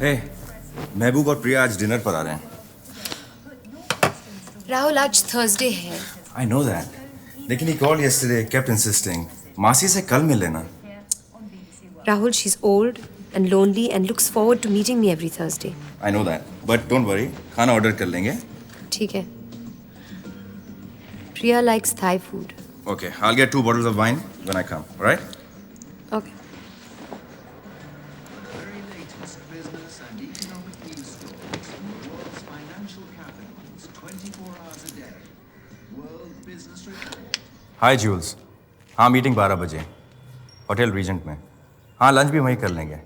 हे, महबूब और प्रिया आज डिनर पर आ रहे हैं। राहुल आज थर्सडे है। I know that. लेकिन he called yesterday, kept insisting. मासी से कल मिल लेना। Rahul, she's old and lonely and looks forward to meeting me every Thursday. I know that. But don't worry, खाना ऑर्डर कर लेंगे। ठीक है। Priya likes Thai food. Okay, I'll get 2 bottles of wine when I come. All right? Okay. Very latest business and economic news stories from the world's financial capitals 24 hours a day. World Business Report. Hi Jules. हाँ meeting 12 बजे hotel reagent में। हाँ lunch भी वहीं कर लेंगे।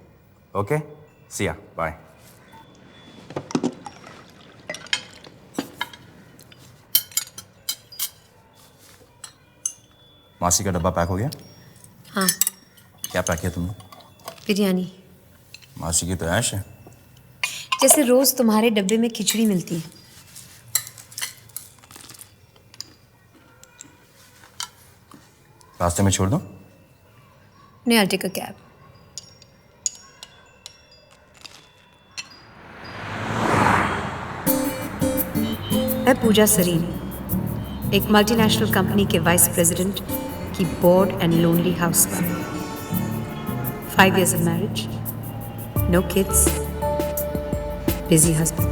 Okay सी या bye. मासी का डब्बा पैक हो गया? हाँ, क्या पैक किया तुमने? बिरयानी। मासी की तो ऐश है। जैसे रोज तुम्हारे डब्बे में खिचड़ी मिलती है। रास्ते में छोड़ दो? नहीं, I'll take a cab. मैं पूजा सरीनी, एक मल्टीनेशनल कंपनी के वाइस प्रेसिडेंट की board and lonely house wife. 5 years of marriage, no kids, busy husband.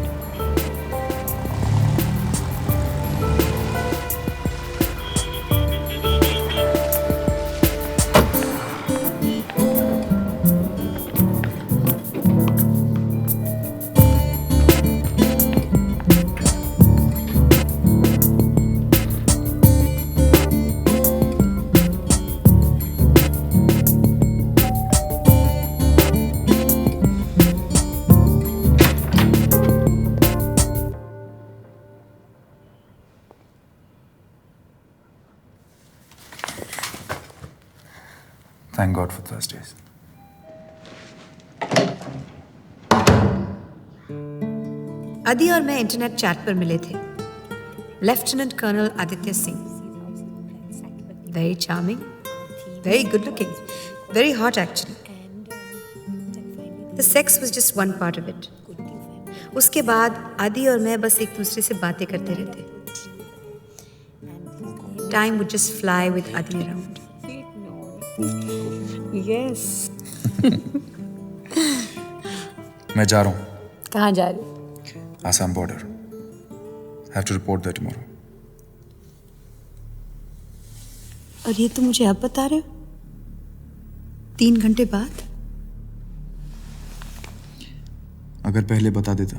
Thank God for Thursdays. अदी और मैं इंटरनेट चैट पर मिले थे। Lieutenant colonel Aditya Singh, very charming, very good looking, very hot actually. The sex was just one part of it. उसके बाद आदि और मैं बस एक दूसरे से बातें करते रहते। Time would just fly with आदि अराउंड। यस। मैं जा रहा हूँ। कहाँ जा रहे हो? Assam border. Have to report there tomorrow. और ये तो मुझे अब बता रहे हो? 3 घंटे बाद? अगर पहले बता देता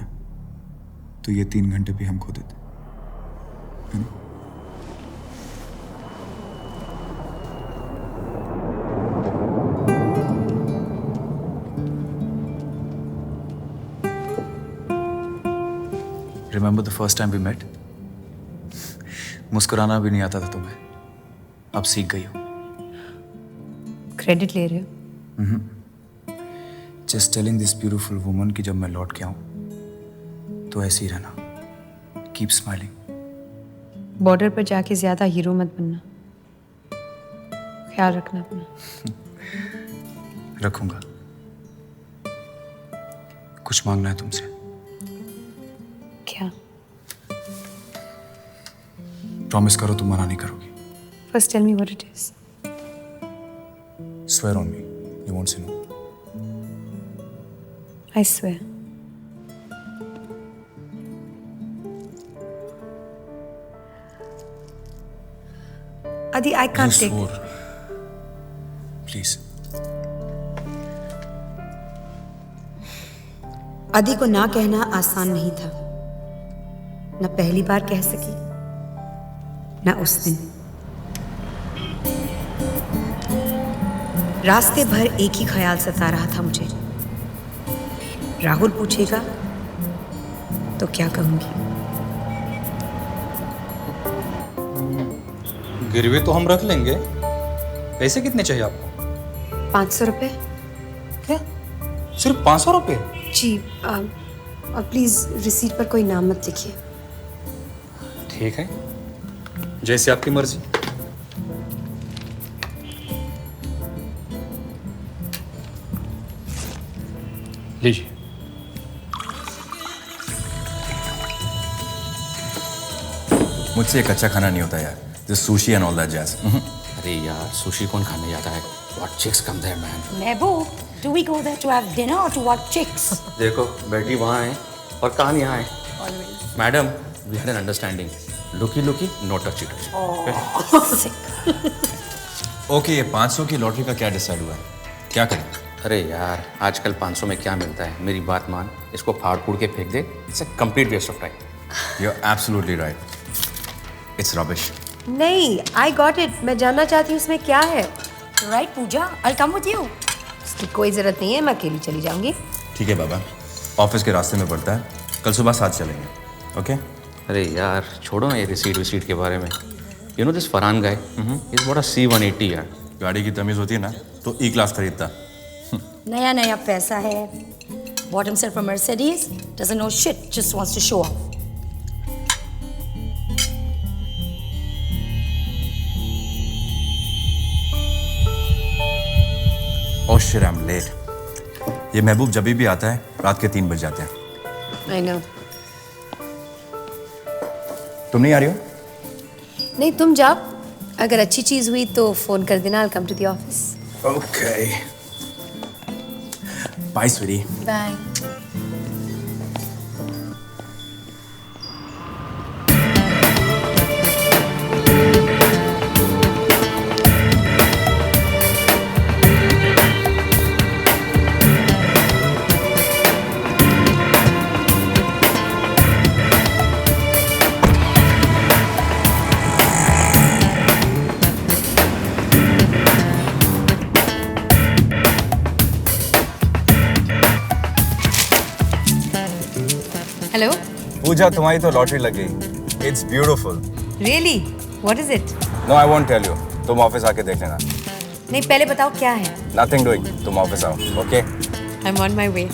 तो ये 3 घंटे भी हम खो देते, है ना? Remember the first time we met? मुस्कुराना भी नहीं आता था तुम्हें, अब सीख गई हो। क्रेडिट ले रहे हो? Just telling this beautiful woman कि जब मैं लौट के आऊं तो ऐसे ही रहना, keep smiling. बॉर्डर पर जाके ज्यादा हीरो मत बनना, ख्याल रखना अपना। रखूंगा। कुछ मांगना है तुमसे? क्या? प्रॉमिस करो तुम मना नहीं करोगी। First tell me what it is. Swear on me, you won't say no. I swear. Adi, I can't You take swore. Please. आदि को ना कहना आसान नहीं था। न पहली बार कह सकी, न उस दिन। रास्ते भर एक ही ख्याल सता रहा था मुझे। राहुल पूछेगा तो क्या कहूंगी? गिरवी तो हम रख लेंगे। पैसे कितने चाहिए आपको? 500 रुपये। क्या? सिर्फ 500 रुपये? जी, और प्लीज रिसीट पर कोई नाम मत लिखिए। ठीक है, जैसे आपकी मर्जी। लीजिए। मुझसे एक अच्छा खाना नहीं होता यार. This sushi and all that jazz. अरे यार सुशी कौन खाने जाता है? What chicks come there man? Mehboob, do we go there to have dinner or to watch chicks? देखो बेटी वहाँ है और कान यहाँ है. Madam, we had an understanding. लुकी no touchy touchy. Sick. Okay, ये 500 की लॉटरी का क्या डिसाइड हुआ है? क्या करें? अरे यार आजकल 500 में क्या मिलता है? मेरी बात मान, इसको फाड़ फूड़ के फेंक दे. It's a complete waste of time. You're absolutely right. It's rubbish. नहीं, I got it. मैं जानना चाहती हूँ इसमें क्या है. Right, Pooja? I'll come with you. इसकी कोई ज़रूरत नहीं है, मैं अकेली चली जाऊँगी. ठीक है बाबा, ऑफिस के रास्ते में पड़ता है. कल सुबह 7 चलेंगे. ओके? अरे यार छोड़ो ना ये रिसीट के बारे में. You know this Farhan guy is what a C180 यार. गाड़ी की तमीज़ होती है ना तो E क्लास खरीदता. नया पैसा है. Bought himself a Mercedes. Doesn't know shit. Just wants to show off. Oh shit, I am late. ये महबूब जब भी आता है रात के 3 बज जाते हैं. I know. तुम नहीं आ रही हो? नहीं, तुम जाओ. अगर अच्छी चीज़ हुई तो फ़ोन कर देना. I'll come to the office. Okay. Bye sweetie. Bye. Hello? Pooja, तुम्हारी तो लॉटरी लग गई. It's beautiful. Really? What is it? No, I won't tell you. तुम ऑफिस आके देख लेना. नहीं, पहले बताओ क्या है. Nothing doing. तुम ऑफिस आओ. Okay? I'm on my way.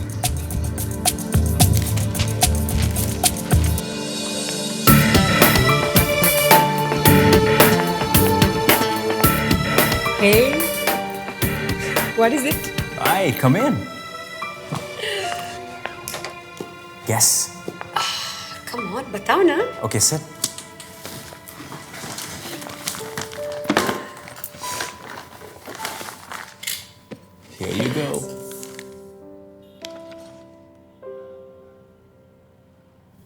Hey, what is it? Hi, come in. Yes. Come on, बताओ ना. Okay, sit. Here you go.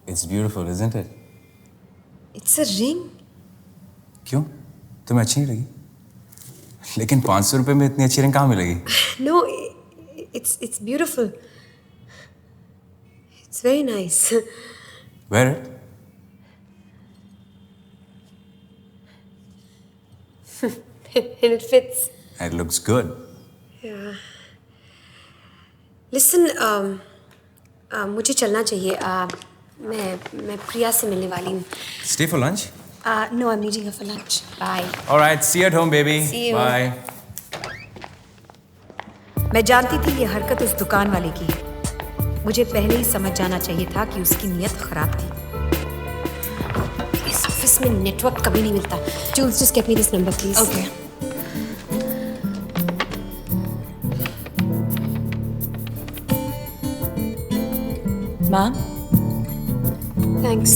It's beautiful, isn't it? It's a ring. क्यों? तुम्हें अच्छी नहीं लगी? लेकिन 500 रुपए में इतनी अच्छी रिंग कहाँ मिलेगी? No, it's beautiful. It's very nice. Wear it. And it fits. And it looks good. Yeah. Listen, मुझे चलना चाहिए. मैं प्रिया से मिलने वाली हूँ. Stay for lunch? No, I'm meeting her for lunch. Bye. All right, see you at home, baby. See you. Bye. मैं जानती थी ये हरकत उस दुकान वाले की है. मुझे पहले ही समझ जाना चाहिए था कि उसकी नीयत खराब थी. इस ऑफिस में नेटवर्क कभी नहीं मिलता. Jules, just get me this number, please. Okay. Ma'am? Thanks.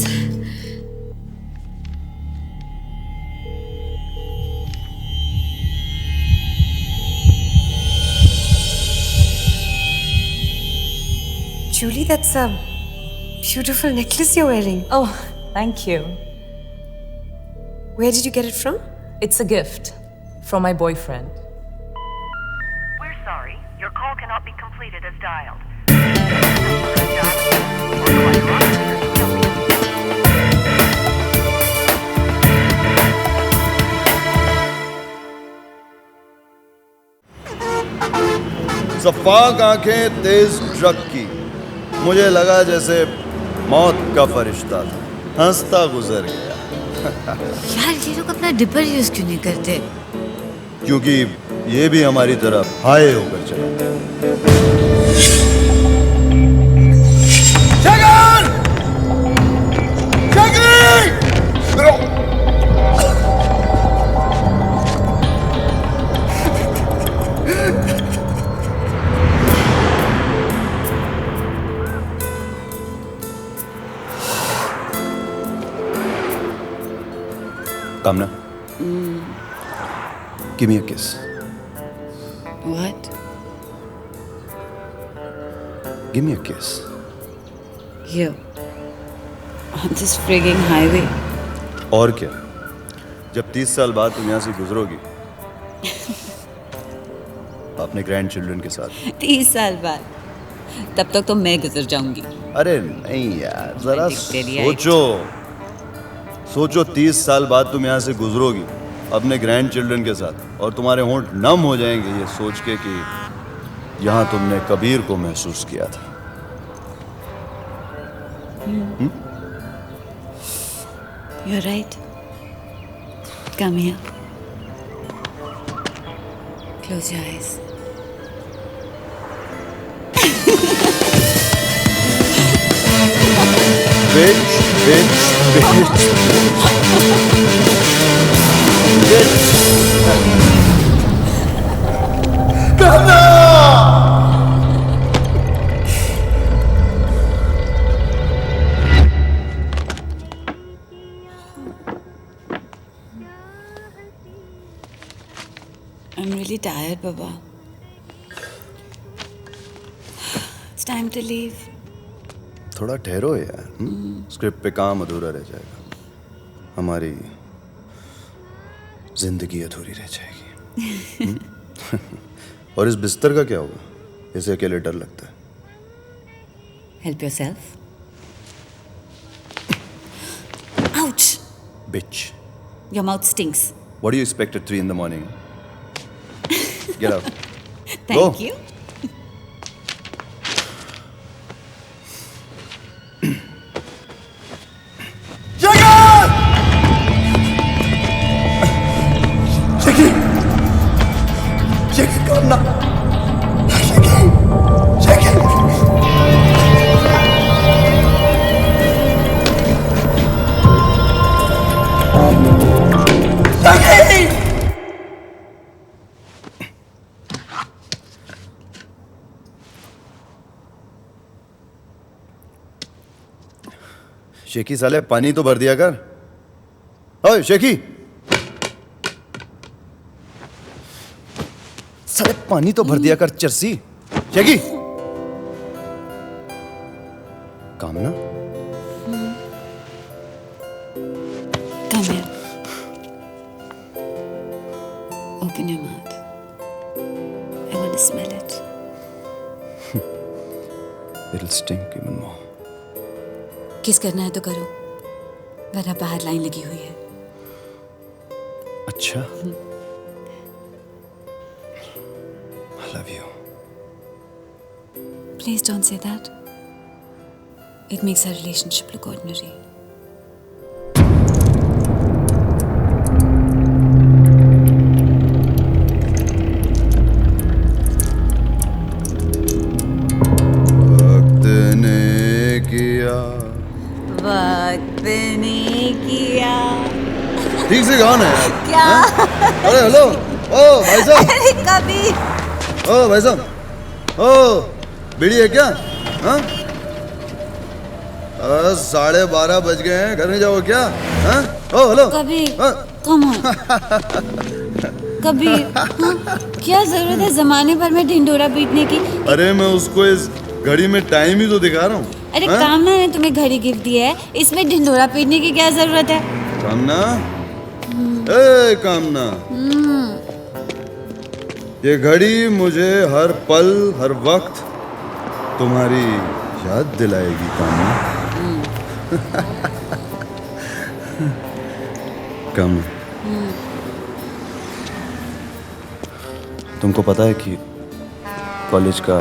Julie, that's a beautiful necklace you're wearing. Oh, thank you. Where did you get it from? It's a gift from my boyfriend. We're sorry. Your call cannot be completed as dialed. सफाक आंखें तेज truck की. मुझे लगा जैसे मौत का फरिश्ता था. हंसता गुजर गया. यार ये लोग अपना डिपर यूज क्यों नहीं करते? क्योंकि ये भी हमारी तरफ हाय होकर चला. कामना, give me a kiss. What? Give me a kiss. Here. On this frigging highway. और क्या, जब 30 साल बाद तुम यहाँ से गुजरोगी अपने ग्रैंड चिल्ड्रन के साथ। 30 साल बाद तब तक तो मैं गुजर जाऊंगी। अरे नहीं यार, जरा Dictatoriate. सोचो 30 साल बाद तुम यहाँ से गुजरोगी अपने ग्रैंड चिल्ड्रन के साथ और तुम्हारे होंठ नम हो जाएंगे ये सोच के कि यहाँ तुमने कबीर को महसूस किया था। You're right. Come here. Close your eyes. I'm really tired, Baba. It's time to leave. थोड़ा ठहरो यार, स्क्रिप्ट पे काम अधूरा रह जाएगा, हमारी जिंदगी अधूरी रह जाएगी। और इस बिस्तर का क्या होगा, इसे अकेले डर लगता है। Help yourself. Ouch! Bitch. Your mouth stinks. What do you expect at 3 in the morning? Get up. Thank Go. you. शेखी साले, पानी तो भर दिया कर। ओए शेखी, साले पानी तो भर दिया कर चरसी। शेखी, कामना, Come here. Open your mouth. I want to smell it. it'll stink even more. किस करना है तो करो, वरना बाहर लाइन लगी हुई है। अच्छा, I love you. Please don't say that. It makes our relationship look ordinary. वक्त ने किया। ठीक से गाओ ना यार। क्या? अरे हेलो, ओ भाई साहब, अरे कभी। ओ भाई साहब, ओ बीड़ी है क्या? हाँ? 12:30 बज गए हैं, घर में जाओ क्या? हाँ? ओ हेलो। कभी। हाँ? Come on. कभी। हाँ? क्या जरूरत है जमाने भर में ढिंढोरा पीटने की? अरे मैं उसको इस घड़ी में टाइम ही तो दिखा रहा हूँ। अरे कामना ने तुम्हें घड़ी गिफ्ट दी है, इसमें ढिंढोरा पीटने की क्या जरूरत है? कामना, ए कामना, ये घड़ी मुझे हर पल हर वक्त तुम्हारी याद दिलाएगी कामना। कामना, तुमको पता है कि कॉलेज का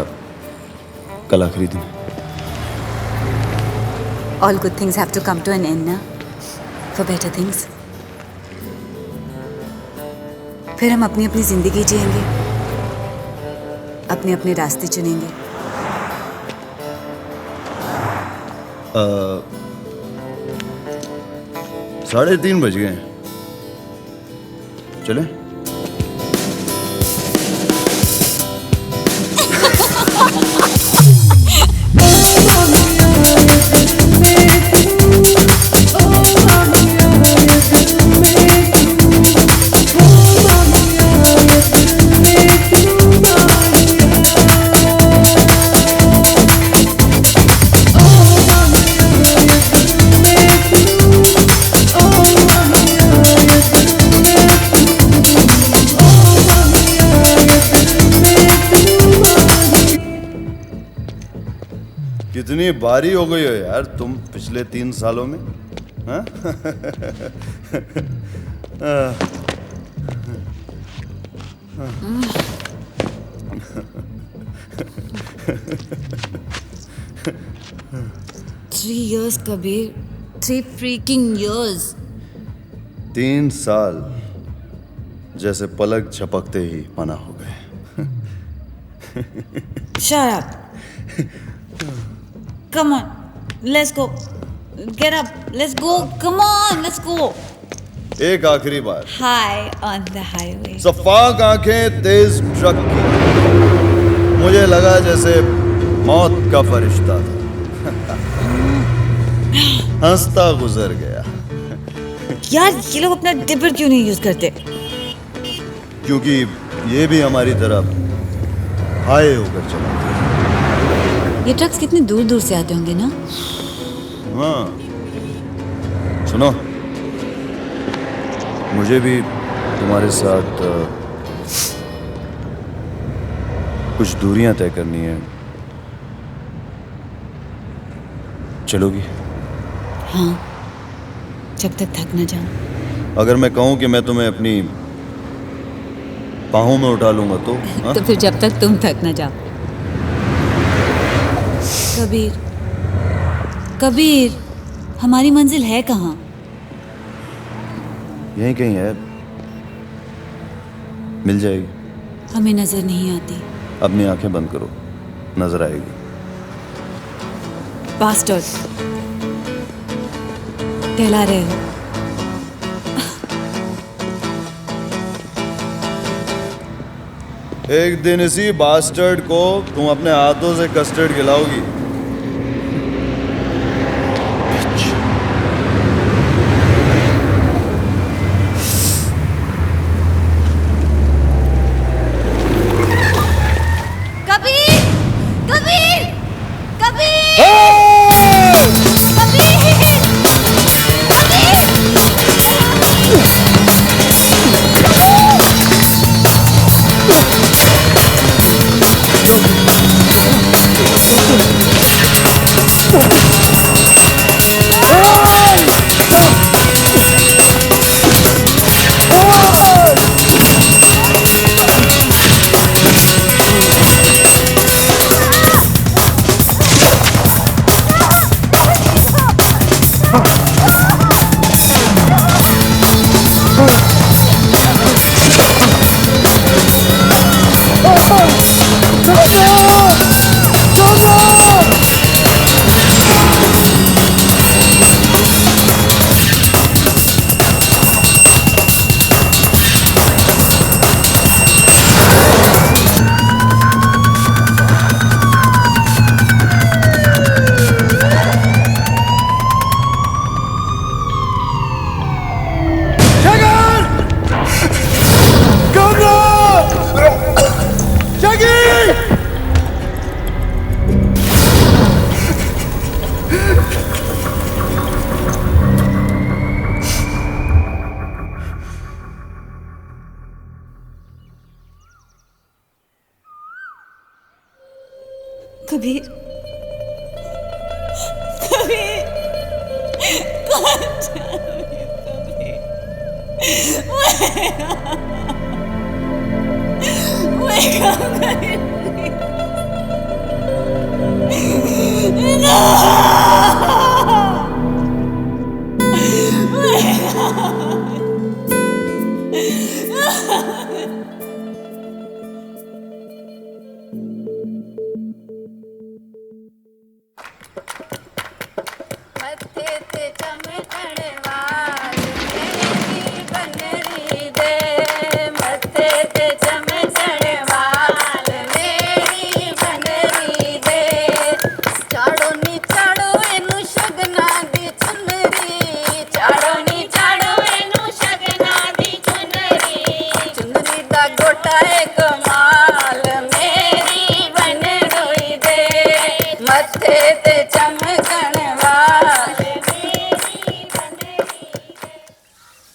कल आखिरी दिन है। All good things have to come to an end, ना? For better things. फिर हम अपनी अपनी जिंदगी जिएंगे, अपने अपने रास्ते चुनेंगे। 3:30 बज गए हैं, चले? कितनी बारी हो गई हो यार तुम पिछले 3 सालों में, हाँ? Three years, Kabir. 3 freaking years. 3 साल जैसे पलक झपकते ही पना हो गए. Shut up. Come on, let's go. Get up, let's go. Come on, let's go. एक आखिरी बार. High on the highway. सफाक आंखें तेज ट्रक की. मुझे लगा जैसे मौत का फरिश्ता था. हंसता गुजर गया. यार ये लोग अपना डिपर क्यों नहीं यूज करते? क्योंकि ये भी हमारी तरफ हाय होकर चलाते हैं. ये ट्रक्स कितने दूर दूर से आते होंगे ना? हाँ. सुनो, मुझे भी तुम्हारे साथ कुछ दूरियां तय करनी है. चलोगी? हाँ, जब तक थक न जाऊं. अगर मैं कहूं कि मैं तुम्हें अपनी बाहों में उठा लूंगा तो? हाँ? तो फिर जब तक तुम थक न जाओ. कबीर, कबीर, हमारी मंजिल है कहाँ? यहीं कहीं है. मिल जाएगी. हमें नजर नहीं आती. अपनी आंखें बंद करो, नजर आएगी. बास्टर्ड, कहला रहे हो. एक दिन इसी बास्टर्ड को तुम अपने हाथों से कस्टर्ड खिलाओगी. कबीर, कबीर, कबीर, कबीर, कबीर, कौन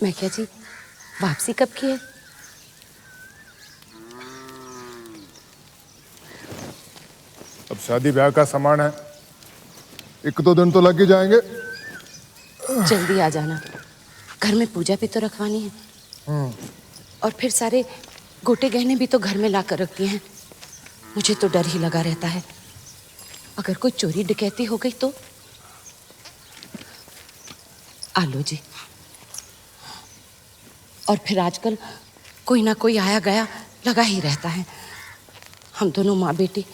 मैकिया जी, वापसी कब की है? अब शादी ब्याह का सामान है, 1-2 दिन तो लग ही जाएंगे। जल्दी आ जाना, घर में पूजा भी तो रखवानी है। और फिर सारे गोटे गहने भी तो घर में ला कर रख दिए हैं। मुझे तो डर ही लगा रहता है, अगर कोई चोरी डकैती हो गई तो। आलो जी। और फिर आजकल कोई ना कोई आया गया लगा ही रहता है। हम दोनों माँ बेटी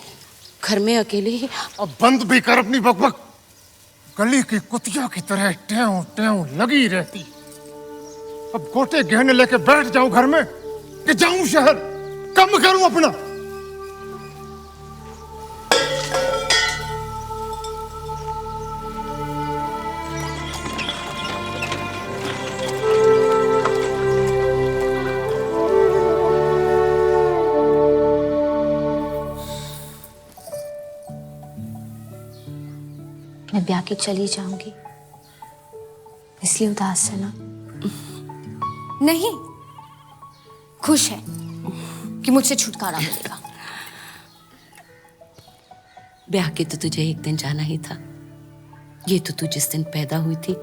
घर में अकेले ही। अब बंद भी कर अपनी बकबक। गली की कुतिया की तरह ट्यों ट्यों लगी रहती। अब गोटे गहने लेके बैठ जाऊं घर में कि जाऊं शहर, कम करूं अपना। मैं ब्याह के चली जाऊंगी, इसलिए उदास है ना? नहीं, खुश है कि मुझसे छुटकारा मिलेगा। ब्याह के तो तुझे एक दिन जाना ही था। ये तो तू जिस दिन पैदा हुई थी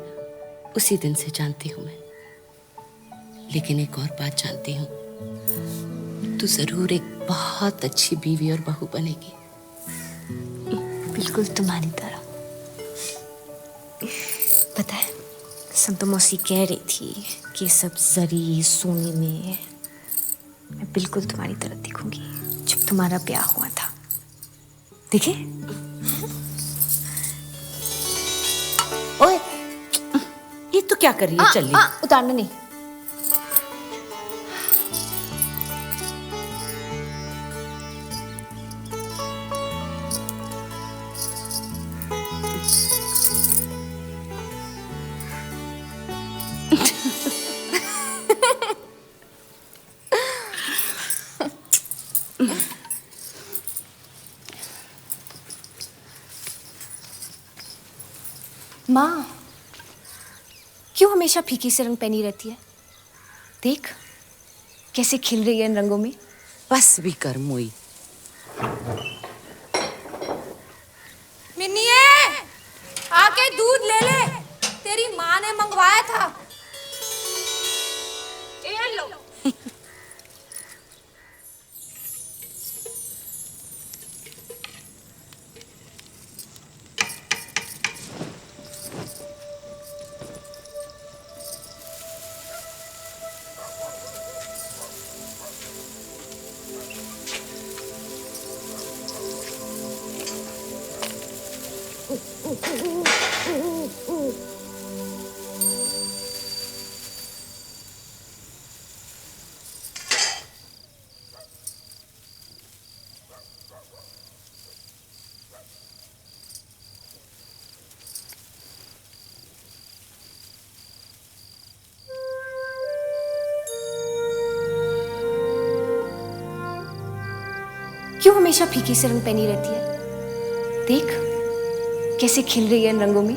उसी दिन से जानती हूं मैं। लेकिन एक और बात जानती हूँ, तू जरूर एक बहुत अच्छी बीवी और बहू बनेगी। बिल्कुल तुम्हारी तरह। पता है, संतो मौसी कह रही थी कि सब जरी सोने में मैं बिल्कुल तुम्हारी तरह दिखूंगी जब तुम्हारा ब्याह हुआ था। देखे? ओए, ये तो क्या कर रही है? चल उतारना नहीं। माँ, क्यों हमेशा फीकी से रंग पहनी रहती है? देख कैसे खिल रही है इन रंगों में। बस भी कर मोई। मिन्निए, आके दूध ले ले, तेरी माँ ने मंगवाया था। ये लो। क्यों हमेशा फीकी से रंग पहनी रहती है? देख कैसे खिल रही है इन रंगों में।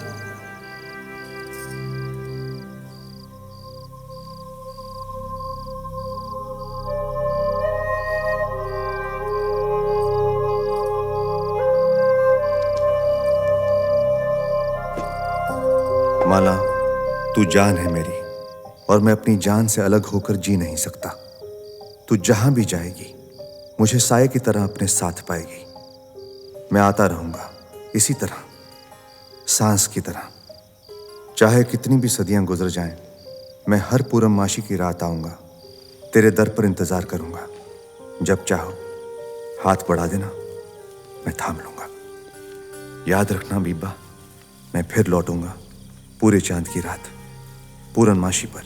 माला, तू जान है मेरी और मैं अपनी जान से अलग होकर जी नहीं सकता। तू जहां भी जाएगी मुझे साये की तरह अपने साथ पाएगी। मैं आता रहूंगा इसी तरह, सांस की तरह। चाहे कितनी भी सदियां गुजर जाएं, मैं हर पूर्णमासी की रात आऊंगा, तेरे दर पर इंतजार करूंगा। जब चाहो हाथ बढ़ा देना, मैं थाम लूंगा। याद रखना बीबा, मैं फिर लौटूंगा पूरे चांद की रात, पूर्णमासी पर,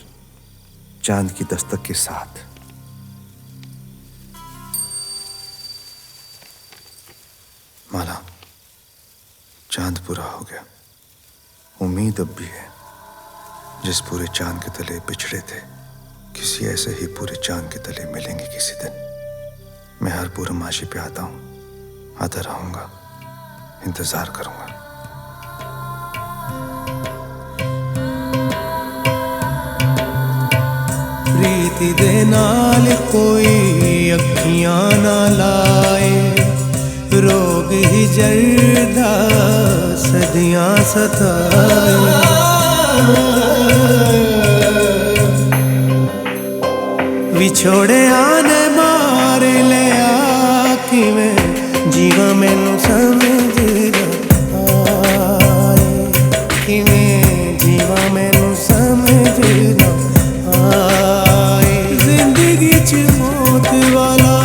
चांद की दस्तक के साथ। माला, चांद पूरा हो गया। उम्मीद अब भी है, जिस पूरे चांद के तले बिछड़े थे, किसी ऐसे ही पूरे चांद के तले मिलेंगे किसी दिन। मैं हर पूर्णमासी पे आता हूं, आता रहूंगा, इंतजार करूंगा। प्रीति दे नाल कोई अखियां ना लाए, रोग ही जर्दा सदियां सताए विछोड़े आने मार लिया कि मैं जीवा मैनू समझ ना आए कि मैं जीवा मैनू समझ ना आए जिंदगी च मौत वाला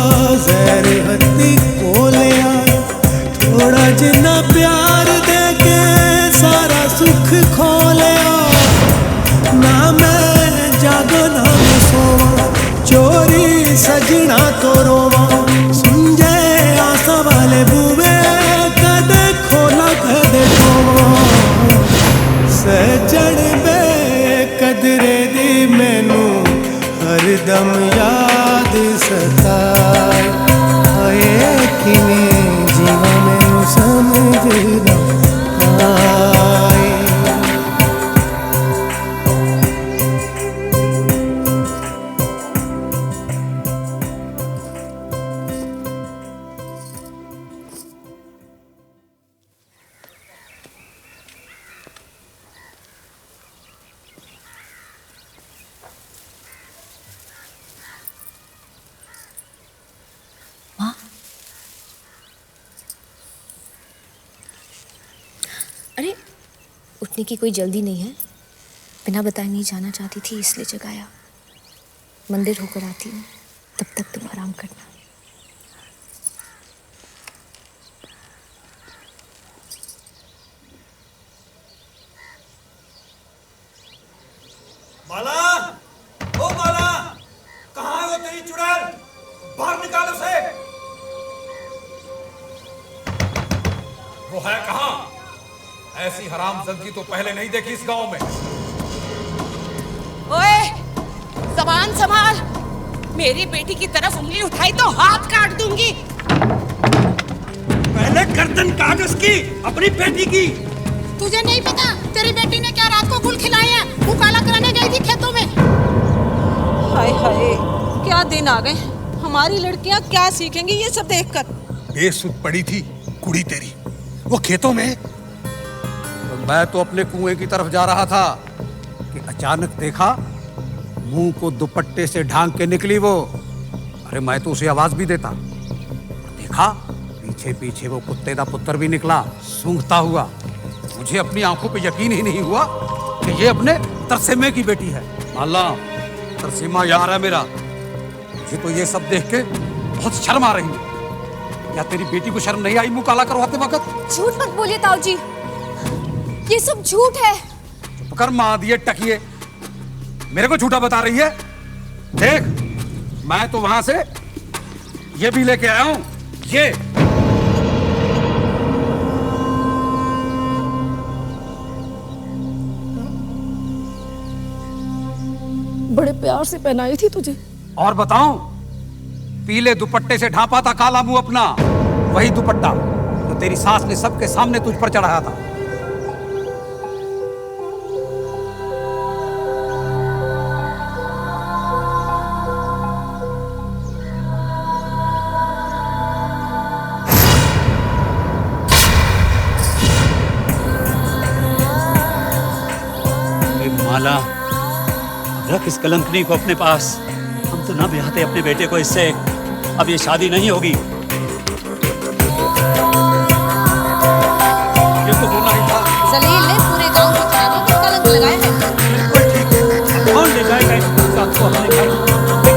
जहर हत्ती कोले आया थोड़ा जिन्ना प्यार दे के सारा सुख खो लिया ना मैं जागो ना मैं सोवा चोरी सजना तो रोवा सुन जाए आसा वाले बुवे कदे खोला कदे खोवा सजन बे कदरे दी मैनू हरदम याद सताए आए किवें जीवा मैनू समझ ना आए अरे उठने की कोई जल्दी नहीं है, बिना बताए नहीं जाना चाहती थी इसलिए जगाया। मंदिर होकर आती हूँ, तब तक तुम आराम करना। माला, ओ माला, कहाँ है वो तेरी चुड़ैल? बाहर निकाल उसे। वो है कहाँ? ऐसी हरामजादगी तो पहले नहीं देखी इस गांव में। ओए, ज़बान संभाल। मेरी बेटी की तरफ उंगली उठाई तो हाथ काट दूंगी। पहले गर्दन काट उसकी, अपनी बेटी की। तुझे नहीं पता तेरी बेटी ने क्या रात को गुल खिलाए हैं? मुंह काला कराने गई थी खेतों में। हाय हाय, क्या दिन आ गए। हमारी लड़कियां क्या सीखेंगी ये सब देखकर। बेसुध पड़ी थी कुड़ी तेरी वो खेतों में। मैं तो अपने कुएं की तरफ जा रहा था कि अचानक देखा मुंह को दुपट्टे से ढांक के निकली वो। अरे मैं तो उसे आवाज भी देता। देखा पीछे पीछे वो कुत्ते का पुत्र भी निकला सूंघता हुआ। मुझे अपनी आंखों पे यकीन ही नहीं हुआ कि ये अपने तरसेमे की बेटी है। माला, तरसेमा यार है मेरा। मुझे तो ये सब देख के बहुत शर्म आ रही है। क्या तेरी बेटी को शर्म नहीं आई मुंह काला करवाते वक्त? झूठ मत बोलिए ताऊ जी, ये सब झूठ है। चुप कर मां दिए टकिए, मेरे को झूठा बता रही है। देख मैं तो वहां से ये भी लेके आया हूं। ये बड़े प्यार से पहनाई थी तुझे। और बताऊं, पीले दुपट्टे से ढांपा था काला मुंह अपना। वही दुपट्टा जो तेरी सास ने सबके सामने तुझ पर चढ़ाया था। माला, रख इस कलंकनी को अपने पास। हम तो ना ब्याहते अपने बेटे को इससे। अब ये शादी नहीं होगी। ये तो होना ही था। जलील ने पूरे गांव की जनानों पर कलंक लगाए हैं। कौन ले जाएगा इस बात को अपने घर?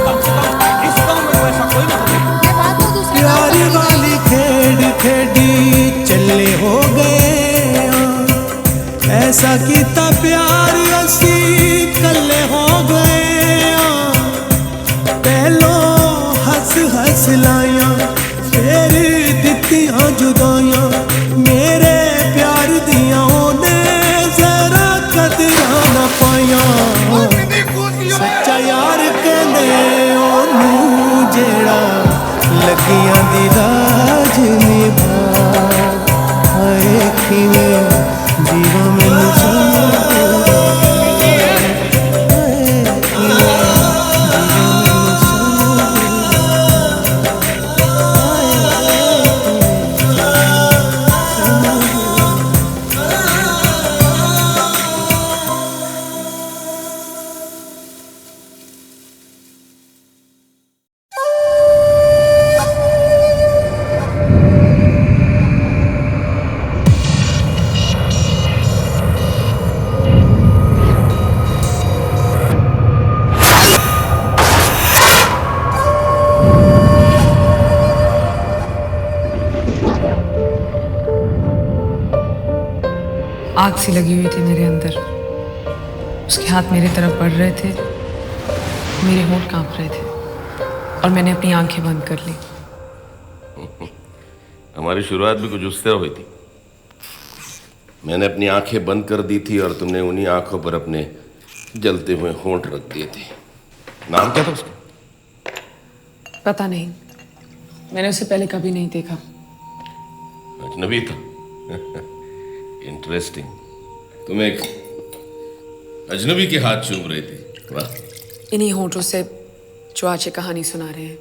कम से कम इस गांव में तो ऐसा कोई ना हो। ये बात तो दूसरे प्यार वाली खेड़ खेड़ी चले हो गए। ऐसा कीता प्यार असी कले हो गए। पहलो हंस हंस लाया फिर दित्तियां जुदाइयां। मेरे प्यार दियां ने जरा कदरां ना पाया। सच्चा यार कहंदे ओनू जेड़ा लगियां दी राज निभा। हाय किवें जीवा मैनू समझ आग सी लगी हुई थी मेरे अंदर। उसके हाथ मेरी तरफ बढ़ रहे थे, मेरे होंठ कांप रहे थे और मैंने अपनी आंखें बंद कर ली। हमारी शुरुआत भी कुछ उस तरह हुई थी। मैंने अपनी आंखें बंद कर दी थी और तुमने उन्हीं आंखों पर अपने जलते हुए होंठ रख दिए थे। नाम क्या था उसका? पता नहीं, मैंने उसे पहले कभी नहीं देखा। अजनबी था। इंटरेस्टिंग। तुम एक अजनबी के हाथ चूम रही थी। वाह। इन्हीं होंठों से जो आज ये कहानी सुना रहे हैं।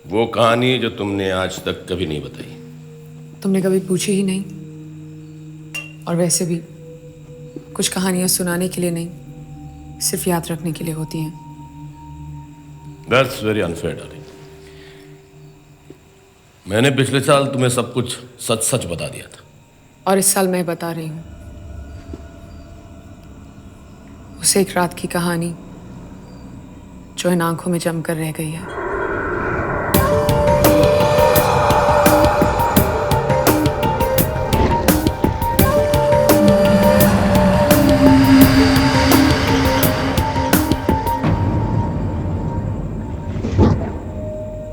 वो कहानी जो तुमने आज तक कभी नहीं बताई। तुमने कभी पूछी ही नहीं, और वैसे भी कुछ कहानियां सुनाने के लिए नहीं, सिर्फ याद रखने के लिए होती हैं। That's very unfair, darling. मैंने पिछले साल तुम्हें सब कुछ सच सच बता दिया था। और इस साल मैं बता रही हूं उसे एक रात की कहानी जो इन आंखों में जमकर रह गई है।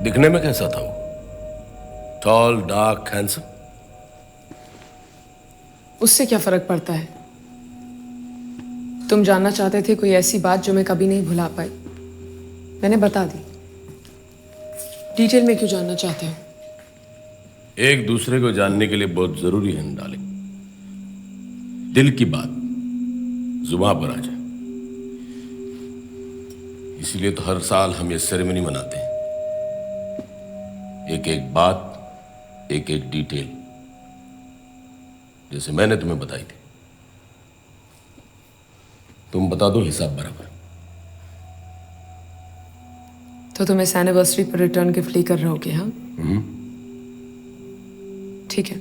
दिखने में कैसा था वो? Tall, dark, handsome? उससे क्या फर्क पड़ता है? तुम जानना चाहते थे कोई ऐसी बात जो मैं कभी नहीं भुला पाई, मैंने बता दी। डिटेल में क्यों जानना चाहते हो? एक दूसरे को जानने के लिए बहुत जरूरी है डार्लिंग। दिल की बात जुबान पर आ जाए। इसीलिए तो हर साल हम ये सेरेमनी मनाते हैं। एक एक बात, एक एक डिटेल, जैसे मैंने तुम्हें बताई थी। तुम बता दो हिसाब बराबर। तो तुम इस एनिवर्सरी पर रिटर्न गिफ्ट लेकर रहोगे? हाँ, ठीक है,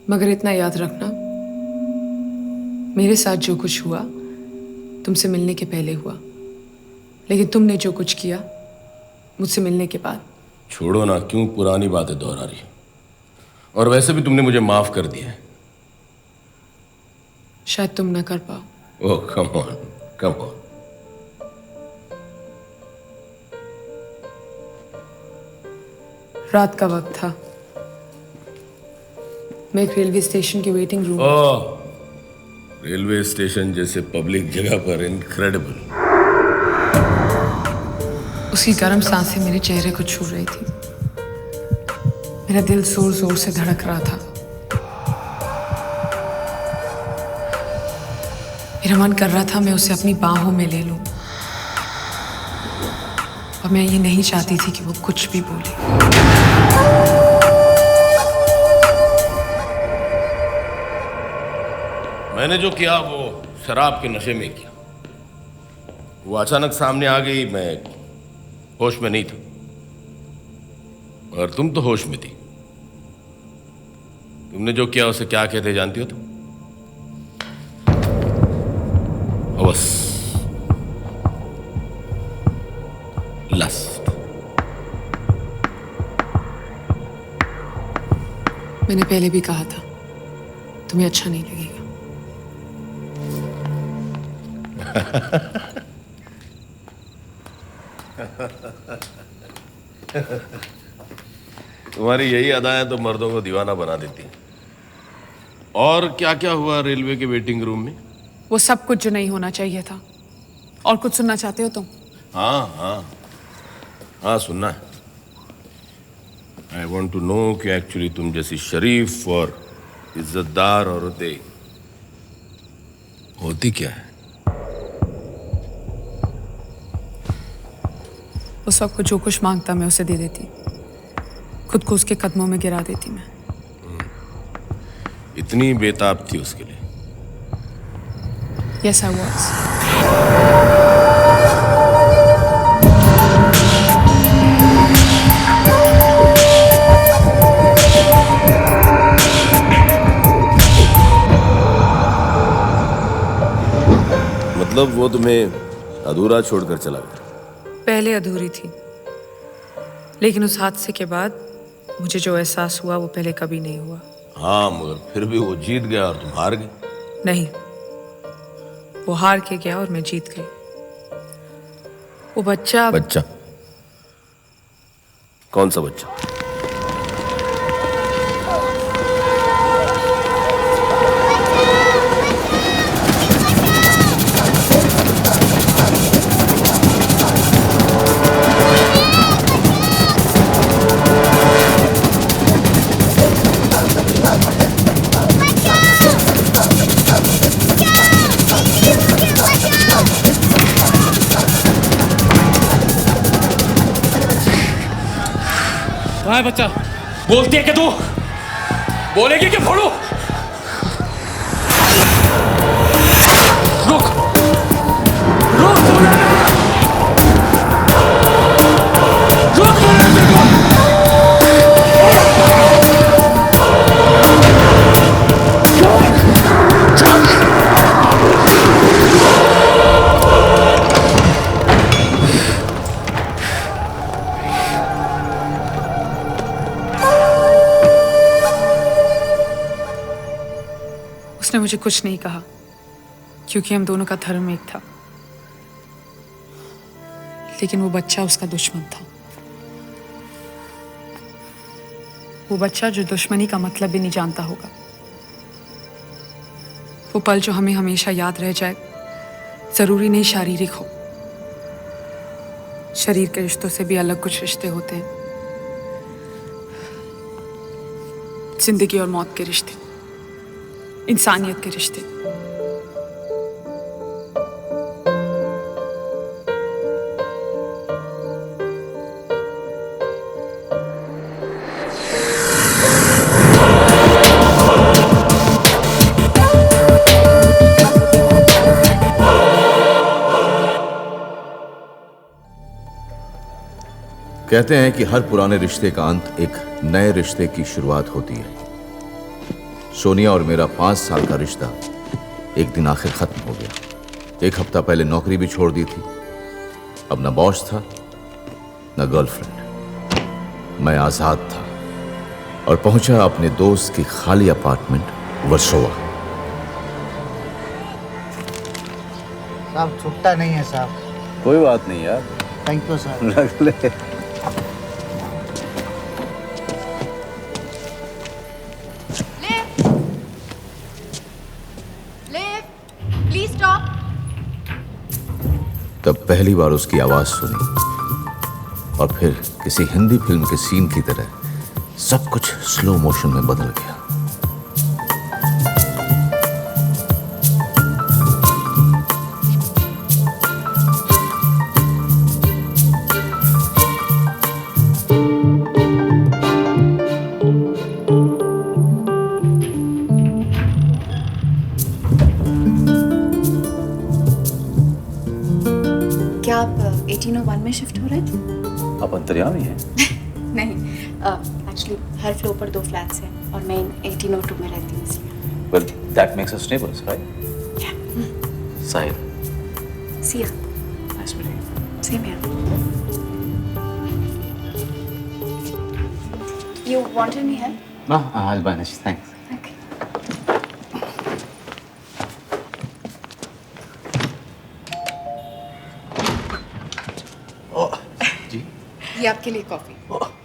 मगर इतना याद रखना, मेरे साथ जो कुछ हुआ तुमसे मिलने के पहले हुआ, लेकिन तुमने जो कुछ किया मुझसे मिलने के बाद। छोड़ो ना, क्यों पुरानी बातें दोहरा रही हो? और वैसे भी तुमने मुझे माफ कर दिया है। शायद तुम ना कर पाओ। ओह कम ऑन, कम ऑन। रात का वक्त था, मैं एक रेलवे स्टेशन की वेटिंग रूम। ओह, रेलवे स्टेशन जैसे पब्लिक जगह पर, इनक्रेडिबल। उसकी गर्म सांसें मेरे चेहरे को छू रही थी। मेरा दिल जोर जोर से धड़क रहा था। मेरा मन कर रहा था मैं उसे अपनी बाहों में ले लूं, और मैं ये नहीं चाहती थी कि वो कुछ भी बोले। मैंने जो किया वो शराब के नशे में किया। वो अचानक सामने आ गई, मैं होश में नहीं था, और तुम तो होश में थी। तुमने जो किया उसे क्या कहते जानती हो तुम? बस लस्ट। मैंने पहले भी कहा था तुम्हें अच्छा नहीं लगेगा। तुम्हारी यही अदाएं तो मर्दों को दीवाना बना देती हैं। और क्या क्या हुआ रेलवे के वेटिंग रूम में? वो सब कुछ जो नहीं होना चाहिए था। और कुछ सुनना चाहते हो तुम? हाँ हाँ हाँ, सुनना है। आई वॉन्ट टू नो कि एक्चुअली तुम जैसी शरीफ और इज्जतदार औरतें होती क्या है? उस वक्त को जो कुछ मांगता मैं उसे दे देती, खुद को उसके कदमों में गिरा देती मैं। इतनी बेताब थी उसके लिए? Yes, I was. मतलब वो तुम्हें अधूरा छोड़कर चला गया? पहले अधूरी थी, लेकिन उस हादसे के बाद मुझे जो एहसास हुआ वो पहले कभी नहीं हुआ। हाँ, मगर फिर भी वो जीत गया और तुम हार गई। नहीं, वो हार के गया और मैं जीत गई। वो बच्चा बच्चा? कौन सा बच्चा? कहाँ है बच्चा? बोलती है कि तू बोलेगी कि फोड़ू? रुक रुक उसने मुझे कुछ नहीं कहा क्योंकि हम दोनों का धर्म एक था, लेकिन वो बच्चा उसका दुश्मन था। वो बच्चा जो दुश्मनी का मतलब भी नहीं जानता होगा। वो पल जो हमें हमेशा याद रह जाए, जरूरी नहीं शारीरिक हो, शरीर के रिश्तों से भी अलग कुछ रिश्ते होते हैं। जिंदगी और मौत के रिश्ते, इंसानियत के रिश्ते। कहते हैं कि हर पुराने रिश्ते का अंत एक नए रिश्ते की शुरुआत होती है। सोनिया और मेरा 5 साल का रिश्ता एक दिन आखिर खत्म हो गया। 1 हफ्ता पहले नौकरी भी छोड़ दी थी। अब न बॉस था न गर्लफ्रेंड। मैं आजाद था और पहुंचा अपने दोस्त की खाली अपार्टमेंट वर्सोवा। साहब छुट्टा नहीं है साहब। कोई बात नहीं यार। Thank you sir. रख ले। Please stop. तब पहली बार उसकी आवाज सुनी और फिर किसी हिंदी फिल्म के सीन की तरह सब कुछ स्लो मोशन में बदल गया। क्या आप 1801 में शिफ्ट हो रहे हैं? आप अंतर्यामी हैं? नहीं, एक्चुअली हर फ्लोर पर 2 फ्लैट्स हैं और मैं 1802 में रहती हूँ इसलिए। Well, that makes us neighbors, right? Yeah. Sahil. Sia. Nice meeting you. Same here. You want any help? No, I'll manage. Thanks. ये आपके लिए कॉफी।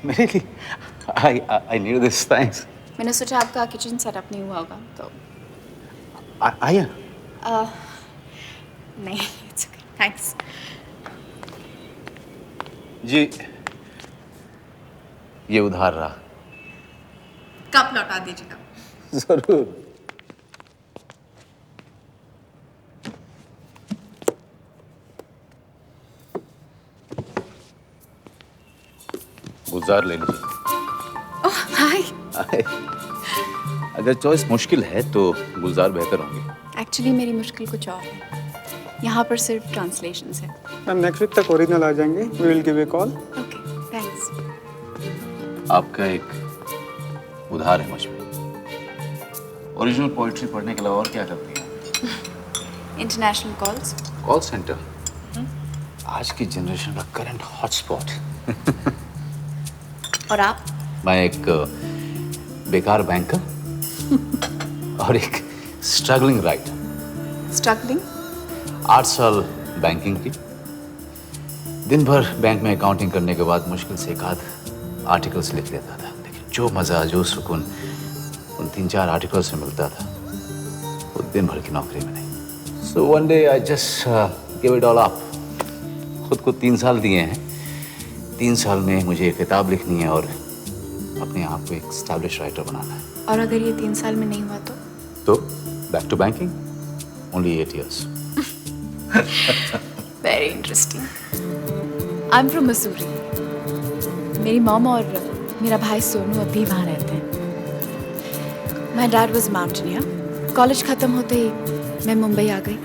मेरे लिए? I need this. Thanks. मैंने सोचा आपका किचन सेटअप नहीं हुआ होगा तो। आया? नहीं, it's okay. Thanks. जी, ये उधार रहा। कप लौटा दीजिएगा। जरूर। गुलजार ले लीजिए। ओह, हाय। अगर चॉइस मुश्किल है तो गुलजार बेहतर होंगे। एक्चुअली मेरी मुश्किल कुछ और है। यहाँ पर सिर्फ ट्रांसलेशंस है। मैम नेक्स्ट वीक तक ओरिजिनल आ जाएंगे। We will give a call. Okay, thanks. आपका एक उधार है मुझ पे। ओरिजिनल पोएट्री पढ़ने के अलावा और क्या करती हैं? International calls. कॉल सेंटर आज की जनरेशन का करंट हॉटस्पॉट। और आप? मैं एक बेकार बैंकर और एक स्ट्रगलिंग राइट। स्ट्रगलिंग? 8 साल बैंकिंग की। दिन भर बैंक में अकाउंटिंग करने के बाद मुश्किल से एक आध आर्टिकल्स लिख लेता था, लेकिन जो मज़ा जो सुकून उन 3-4 आर्टिकल्स से मिलता था वो दिन भर की नौकरी में नहीं। So one day I just give it all up. खुद को 3 साल दिए हैं। 3 साल में मुझे एक किताब लिखनी है और अपने आप को एक स्टैब्लिश राइटर बनाना है। और अगर ये 3 साल में नहीं हुआ तो back to banking, only 8 years। Very interesting. I am from Mussoorie. मेरी मॉम और मेरा भाई सोनू अभी वहाँ रहते हैं। My dad was mountaineer. College खत्म होते ही मैं मुंबई आ गई।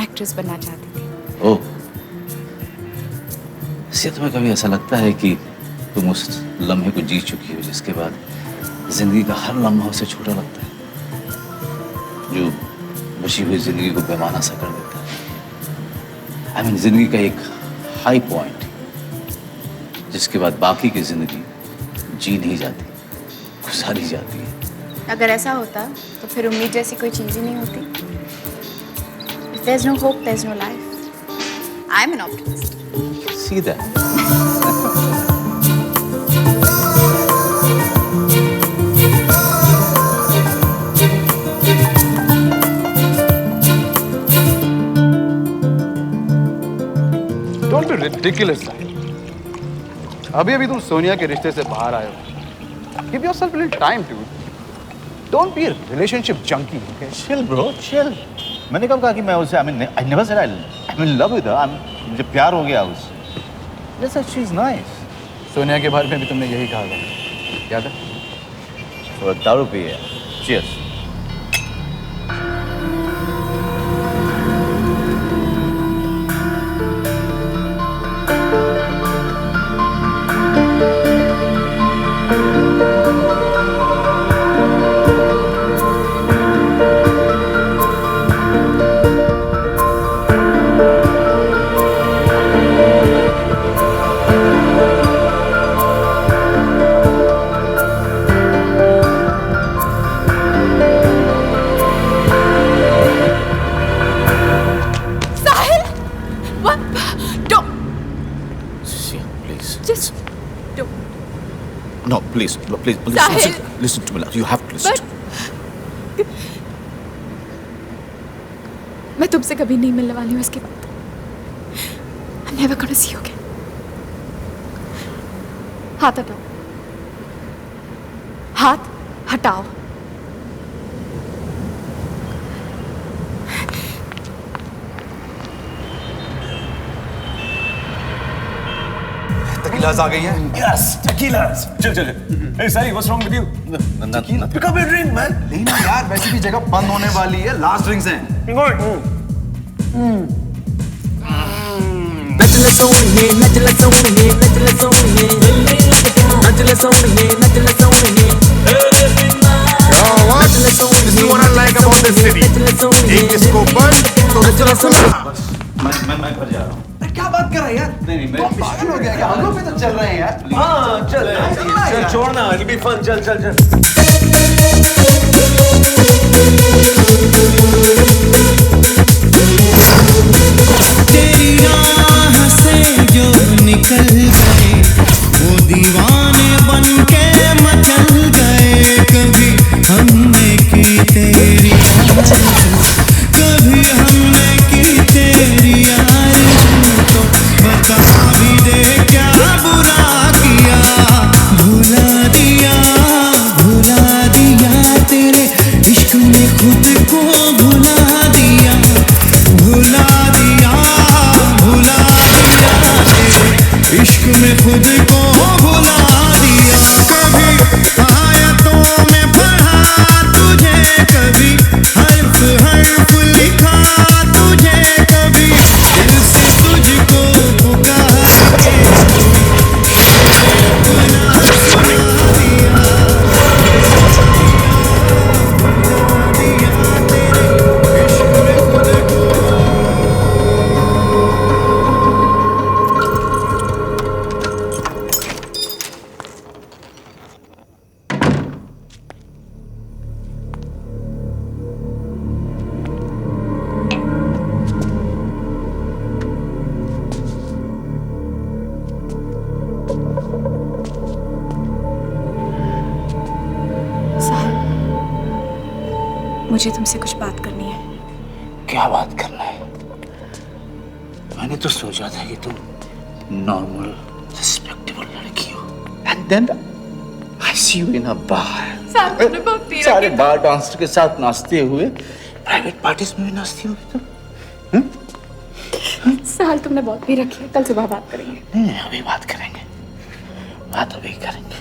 एक्ट्रेस बनना चाहती थी। ओह, इससे तुम्हें कभी ऐसा लगता है कि तुम उस लम्हे को जी चुकी हो जिसके बाद जिंदगी का हर लम्हा उसे छोटा लगता है, जो बची हुई जिंदगी को बेमाना सा कर देता है? आई मीन जिंदगी का एक हाई पॉइंट जिसके बाद बाकी की जिंदगी जी नहीं जाती, गुजारी जाती है। अगर ऐसा होता तो फिर उम्मीद जैसी कोई चीज ही नहीं होती। If there's no hope, there's no life. I'm an optimist. See that? Don't be ridiculous, Sahil. अभी तुम सोनिया के रिश्ते से बाहर आए हो। Give yourself a little time, dude. Don't be a relationship junkie, okay? Chill, bro. Chill. मैंने कब कहा कि मैं उससे I never said I'm in love with her. मुझे प्यार हो गया उससे। Just that she's nice. Sonia के बारे में भी तुमने यही कहा था, याद है? तो दारू पिए। Cheers. No, please, listen to me. You have to listen to me. मैं तुमसे कभी नहीं मिलने वाली हूँ इसके बाद। I'm never gonna see you again. हाथ हटाओ। हाथ हटाओ। Tequilas आ गई हैं? Yes, tequilas. चल. Hey, Sai, what's wrong with you? Tequila. Pick up your drink, man. नहीं ना यार, वैसे भी जगह बंद होने वाली है, लास्ट ड्रिंक्स हैं। नचले सोनिए, नचले सोनिए, नचले सोनिए, नचले सोनिए, नचले सोनिए। This is what I like about this city. एक इसको बंद तो दूसरा खुला। मैं घर जा रहा हूँ। क्या बात कर रहा है यार? नहीं, मैं पागल हो गया क्या? हम लोग भी तो चल रहे हैं यार। हाँ, चल छोड़ना, it'll be fun. चल. तेरी राह से जो निकल गए वो दीवाने बन के मचल गए। कभी हमने की तेरी कभी हमने की तेरी आरज़ू, तो बता भी दे क्या बुरा किया। भुला दिया तेरे इश्क में खुद को भुला दिया तेरे इश्क में खुद को भुला दिया। कभी आया मुझे तुमसे कुछ बात करनी है। क्या बात करना है? मैंने तो सोचा था कि तुम नॉर्मल रिस्पेक्टेबल लड़की हो, and then I see you in a bar. सारे बार डांसर के साथ नाचते हुए, प्राइवेट पार्टीज में भी नाचती होगी तुम। साल तुमने बहुत पी रखी है, कल सुबह बात करेंगे। नहीं, अभी बात करेंगे, बात अभी करेंगे।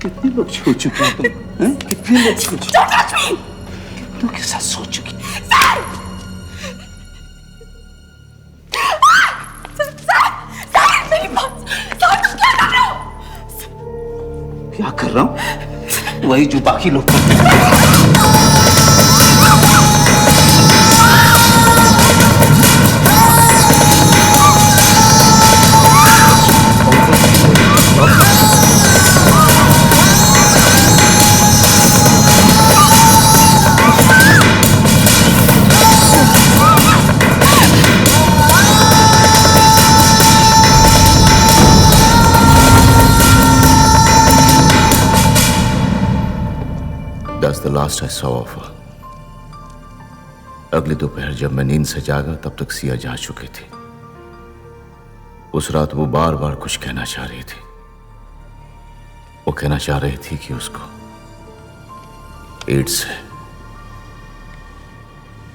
कितने लोग छू चुके हैं तुम? कितने लोग छू चुके हैं? कितनों के साथ सो चुकी? क्या कर रहा हूँ? वही जो बाकी लोग करते हैं। That's the last I saw of her. अगली दोपहर जब मैं नींद से जागा तब तक सिया जा चुकी थी। उस रात वो बार बार कुछ कहना चाह रही थी। वो कहना चाह रही थी कि उसको एड्स है।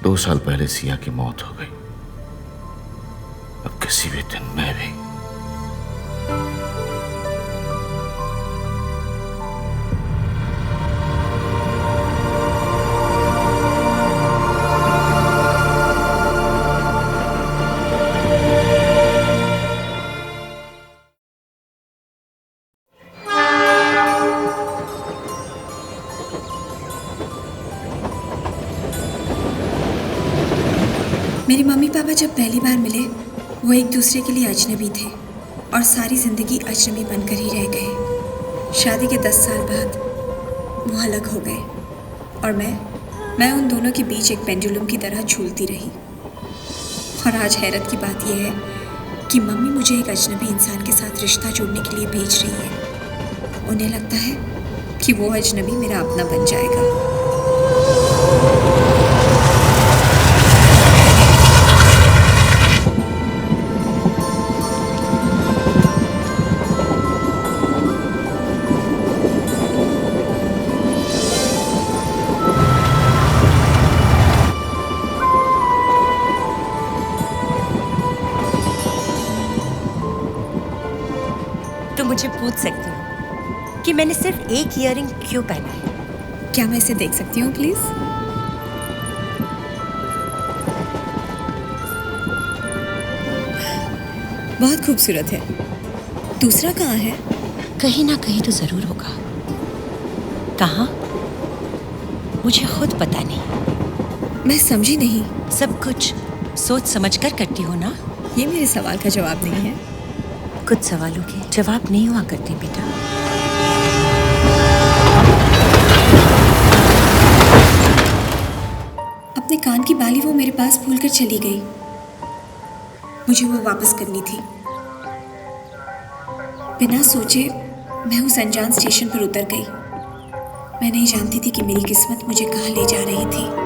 2 साल पहले सिया की मौत हो गई। अब किसी भी दिन मैं भी। मेरे मम्मी पापा जब पहली बार मिले, वो एक दूसरे के लिए अजनबी थे और सारी ज़िंदगी अजनबी बनकर ही रह गए। शादी के 10 साल बाद वो अलग हो गए और मैं उन दोनों के बीच एक पेंडुलम की तरह झूलती रही। और आज हैरत की बात यह है कि मम्मी मुझे एक अजनबी इंसान के साथ रिश्ता जोड़ने के लिए भेज रही है। उन्हें लगता है कि वो अजनबी मेरा अपना बन जाएगा। मुझे पूछ सकती हूँ कि मैंने सिर्फ एक ईयरिंग क्यों पहना है? क्या मैं इसे देख सकती हूँ प्लीज? बहुत खूबसूरत है। दूसरा कहाँ है? कहीं ना कहीं तो जरूर होगा। कहाँ? मुझे खुद पता नहीं। मैं समझी नहीं। सब कुछ सोच समझकर करती हो ना? ये मेरे सवाल का जवाब नहीं है। कुछ सवालों के जवाब नहीं हुआ करते बेटा। अपने कान की बाली वो मेरे पास भूलकर चली गई। मुझे वो वापस करनी थी। बिना सोचे मैं उस अनजान स्टेशन पर उतर गई। मैं नहीं जानती थी कि मेरी किस्मत मुझे कहाँ ले जा रही थी।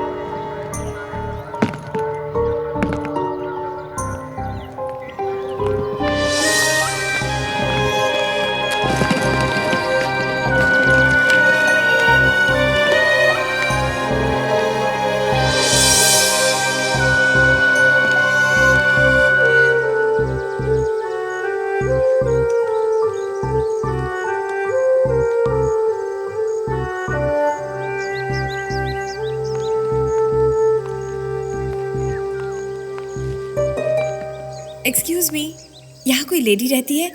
एक्सक्यूज मी, यहाँ कोई लेडी रहती है?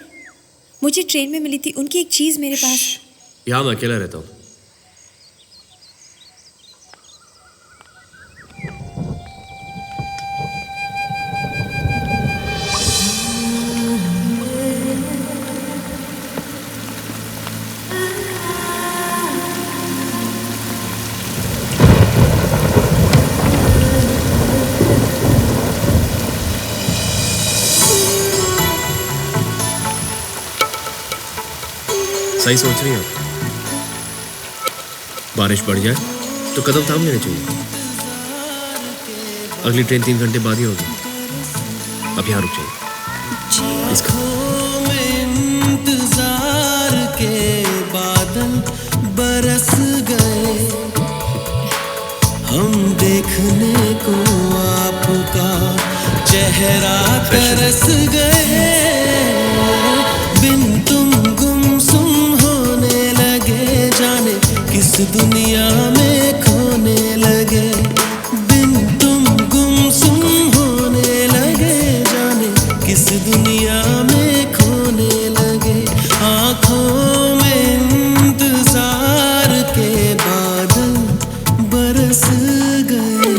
मुझे ट्रेन में मिली थी, उनकी एक चीज मेरे पास। यहाँ मैं अकेला रहता हूँ। सही सोच रही हो। बारिश बढ़ जाए तो कदम थाम लेने चाहिए। अगली ट्रेन 3 घंटे बाद ही होगी। अब यहाँ रुक जाइए। इंतजार के बादल बरस गए, हम देखने को आपका चेहरा तरस गए, बिन तुम गुमसुम होने लगे, जाने किस दुनिया में खोने लगे, बिन तुम गुमसुम होने लगे, जाने किस दुनिया में खोने लगे, आँखों में इंतजार के बादल बरस गए।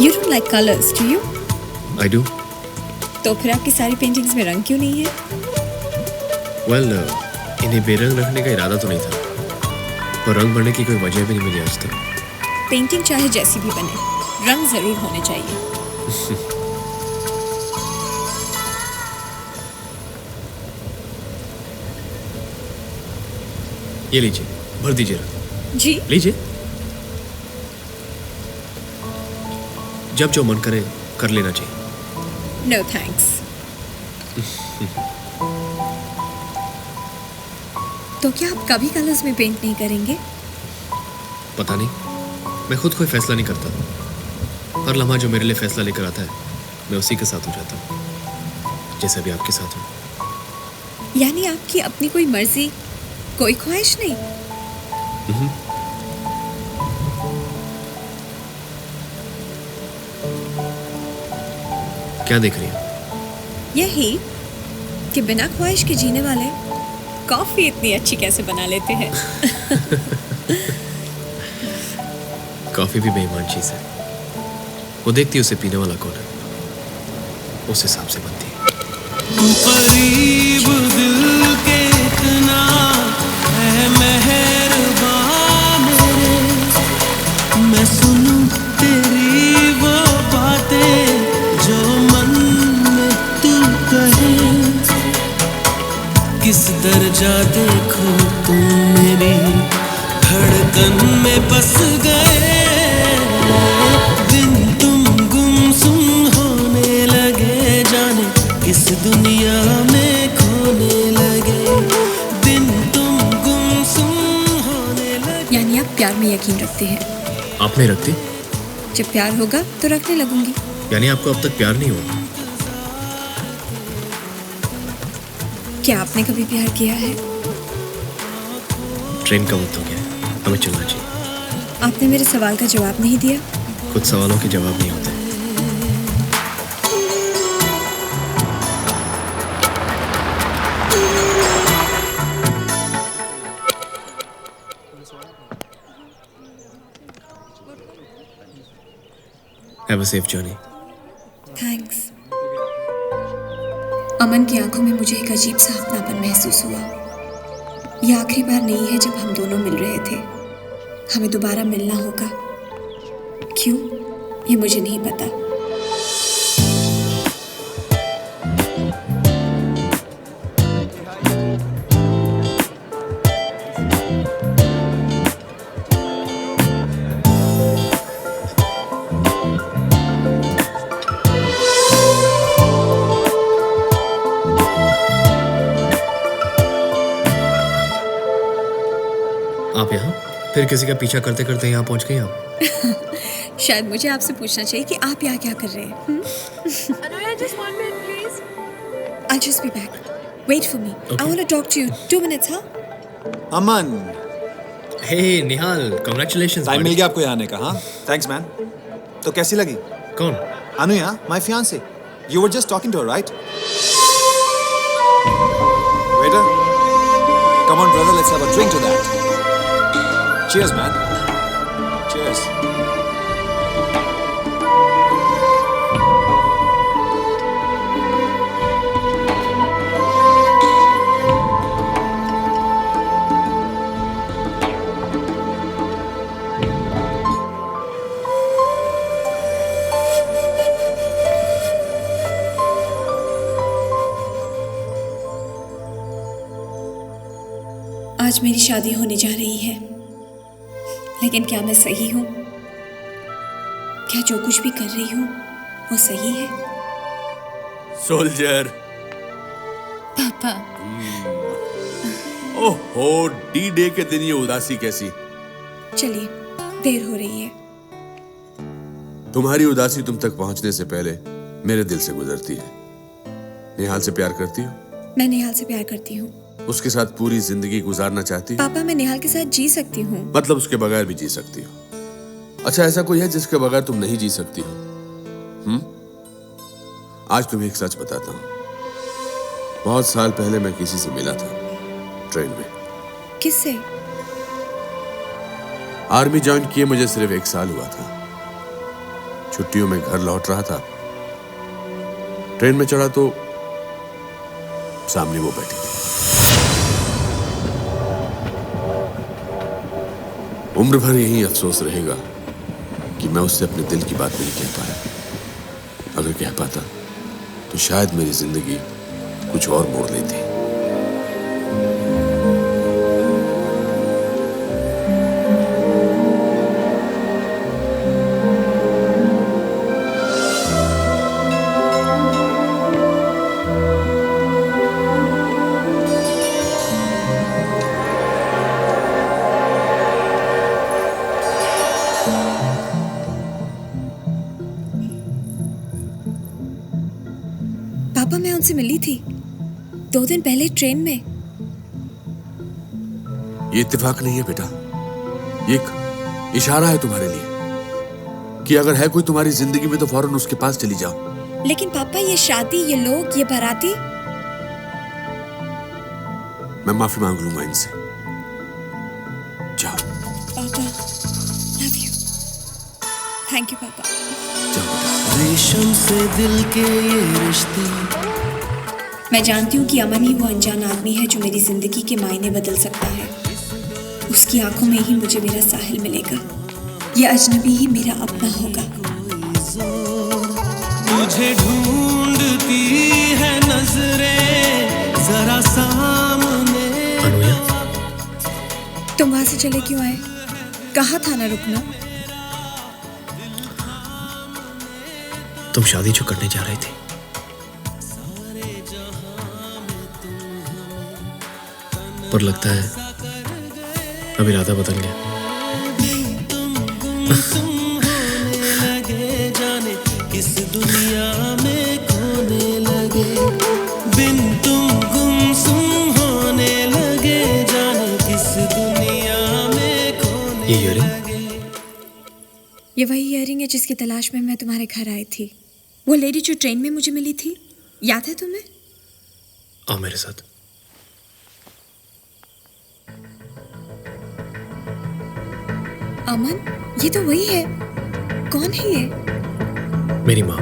You don't like colors, do you? I do. तो फिर आपकी सारी पेंटिंग्स में रंग क्यों नहीं है? Well, इन्हें बेरंग रखने का इरादा तो नहीं था, पर रंग भरने की कोई वजह भी नहीं मिली आज तक। पेंटिंग चाहे जैसी भी बने, रंग जरूर होने चाहिए। ये लीजिए, भर दीजिए। जी लीजिए। जब जो मन करे कर लेना चाहिए। No thanks. तो क्या आप कभी कलर्स में पेंट नहीं करेंगे? पता नहीं, मैं खुद कोई फैसला नहीं करता। हर लम्हा जो मेरे लिए फैसला लेकर आता है, मैं उसी के साथ हो जाता हूँ, जैसे अभी आपके साथ हूँ। यानी आपकी अपनी कोई मर्जी, कोई ख्वाहिश नहीं? क्या देख रही हैं? यही कि बिना ख्वाहिश के जीने वाले कॉफी इतनी अच्छी कैसे बना लेते हैं। कॉफी भी बेईमान चीज है, वो देखती है उसे पीने वाला कौन है, उस हिसाब से बनती है। करीब दिल के इतना है मेहरबान मेरे, मैं सुनूं तेरी वो बातें जो मन में तू कहे, किस दर्जा देखो तुम मेरी धड़कन में बस गए, बिन तुम गुमसुम होने लगे, जाने किस दुनिया में खोने लगे, बिन तुम गुमसुम होने लगे। यानी आप प्यार में यकीन रखते हैं? आप नहीं रखती? जब प्यार होगा तो रखने लगूंगी। यानी आपको अब तक प्यार नहीं हुआ? क्या आपने कभी प्यार किया है? ट्रेन का वक्त हो गया है, हमें चलना चाहिए। आपने मेरे सवाल का जवाब नहीं दिया। कुछ सवालों के जवाब नहीं होते। Have a safe journey. Thanks. Aman की आंखों में मुझे एक अजीब सा अपनापन महसूस हुआ। यह आखिरी बार नहीं है जब हम दोनों मिल रहे थे, हमें दोबारा मिलना होगा। क्यों, ये मुझे नहीं पता। आप यहाँ फिर किसी का पीछा करते करते यहाँ पहुँच गई आप? शायद मुझे आपसे पूछना चाहिए कि आप यहाँ क्या कर रहे हैं। Anaya, just 1 minute, please. I'll just be back. Wait for me. I want to talk to you. 2 minutes, huh? Aman, Hey Nihal, congratulations. Time मिल गया आपको यहाँ आने का? हाँ, थैंक्स मैन। तो कैसी लगी? कौन? Anuya, my fiancée. You were just talking to her, right? Waiter, come on, brother. Let's have a drink to that. Cheers, man. Cheers. आज मेरी शादी होने जा रही है, लेकिन क्या मैं सही हूँ? क्या जो कुछ भी कर रही हूँ वो सही है? सोल्जर। पापा। ओहो, डी डे के दिन ये उदासी कैसी? चलिए, देर हो रही है। तुम्हारी उदासी तुम तक पहुंचने से पहले मेरे दिल से गुजरती है। निहाल से प्यार करती हो? मैं निहाल से प्यार करती हूँ। उसके साथ पूरी जिंदगी गुजारना चाहती हो? पापा, मैं निहाल के साथ जी सकती हूँ। मतलब उसके बगैर भी जी सकती हो? अच्छा, ऐसा कोई है जिसके बगैर तुम नहीं जी सकती हो? आज तुम्हें एक सच बताता हूँ। बहुत साल पहले मैं किसी से मिला था, ट्रेन में। किससे? आर्मी ज्वाइन किए मुझे सिर्फ 1 साल हुआ था। छुट्टियों में घर लौट रहा था। ट्रेन में चढ़ा तो सामने वो बैठी थी। उम्र भर यही अफसोस रहेगा कि मैं उससे अपने दिल की बात नहीं कह पाया। अगर कह पाता तो शायद मेरी जिंदगी कुछ और मोड़ लेती। पापा, मैं उनसे मिली थी 2 दिन पहले ट्रेन में। ये इत्तेफाक नहीं है बेटा, ये एक इशारा है तुम्हारे लिए कि अगर है कोई तुम्हारी जिंदगी में तो फौरन उसके पास चली जाओ। लेकिन पापा, ये शादी, ये लोग, ये बाराती। मैं माफी मांग लूंगा इनसे। जाओ। पापा, लव यू। थैंक यू पापा। रेशम से दिल के ये रिश्ते। मैं जानती हूँ कि अमन ही वो अनजान आदमी है जो मेरी जिंदगी के मायने बदल सकता है। उसकी आंखों में ही मुझे मेरा साहिल मिलेगा। ये अजनबी ही मेरा अपना होगा। मुझे ढूंढती है नजरें जरा सामने। तुम वहां से चले क्यों आए? कहा था ना रुकना। तुम शादी जो करने जा रही थी, पर लगता है अब इरादा बदल गया। जाने किस दुनिया में खोने लगे, बिन तुम गुमसुम होने लगे, जाने किस दुनिया में खोने ये ईयरिंग? ये वही ईयरिंग है जिसकी तलाश में मैं तुम्हारे घर आई थी। वो लेडी जो ट्रेन में मुझे मिली थी, याद है तुम्हें? आओ मेरे साथ। अमन, ये तो वही है। कौन है ये? मेरी माँ।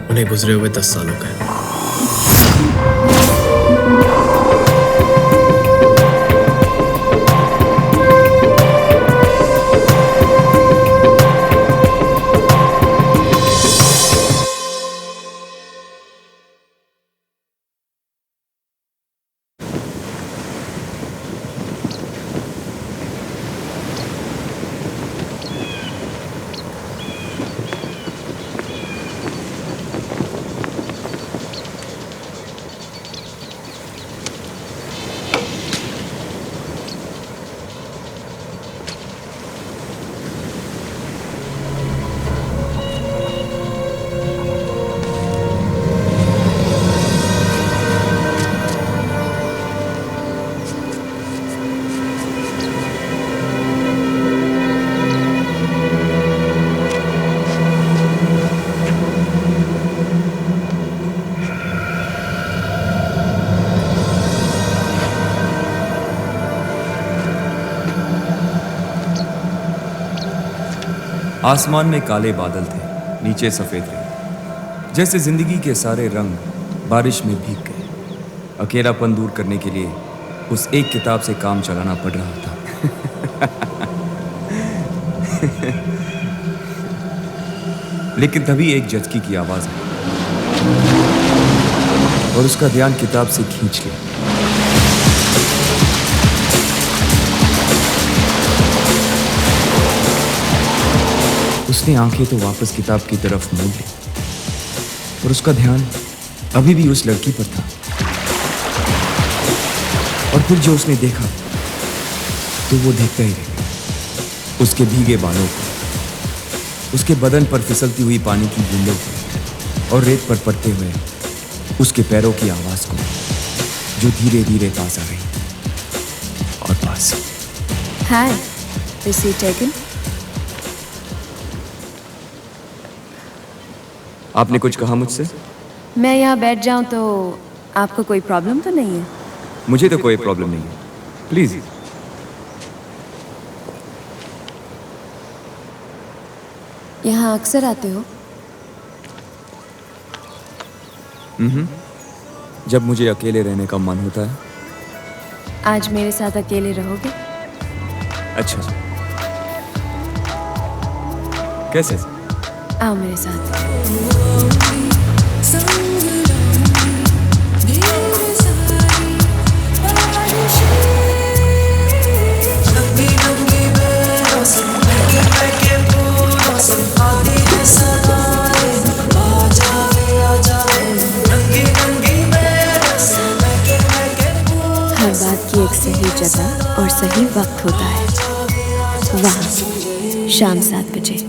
उन्हें गुजरे हुए 10 साल हो गए। आसमान में काले बादल थे, नीचे सफेद रेत। जैसे जिंदगी के सारे रंग बारिश में भीग गए। अकेलापन दूर करने के लिए उस एक किताब से काम चलाना पड़ रहा था। लेकिन तभी एक झटकी की आवाज आई और उसका ध्यान किताब से खींच लिया। उसने आंखें तो वापस किताब की तरफ मोड़ ली, पर उसका ध्यान अभी भी उस लड़की पर था। और फिर जो उसने देखा तो वो देखता ही रह गया, उसके भीगे बालों को, उसके बदन पर फिसलती हुई पानी की बूंदों को और रेत पर पड़ते हुए उसके पैरों की आवाज को, जो धीरे धीरे पास आ रही और पास। Hi, is he taken? आपने कुछ कहा मुझसे? मैं यहाँ बैठ जाऊँ तो आपको कोई प्रॉब्लम तो नहीं है? मुझे तो कोई प्रॉब्लम नहीं है, प्लीज। यहाँ अक्सर आते हो? जब मुझे अकेले रहने का मन होता है। आज मेरे साथ अकेले रहोगे? अच्छा, कैसे? आओ मेरे साथ। हर बात की एक सही जगह और सही वक्त होता है, वहाँ शाम 7 बजे।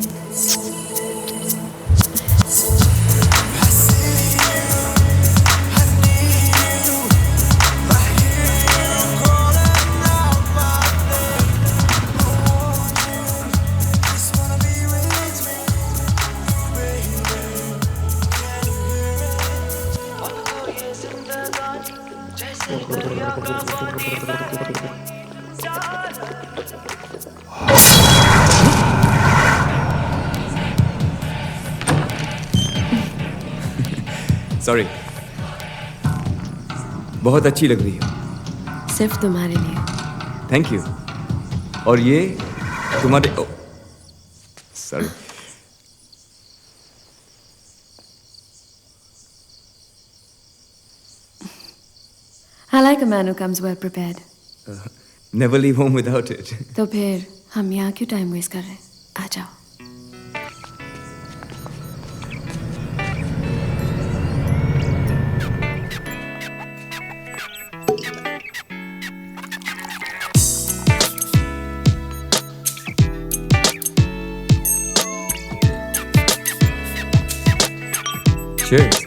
सॉरी, बहुत अच्छी लग रही हो। सिर्फ तुम्हारे लिए। Thank you. और ये तुम्हारे, sorry. I like a man who comes well prepared. Never leave home without it. तो फिर हम यहाँ क्यों टाइम वेस्ट कर रहे हैं? आ जाओ। Cheers.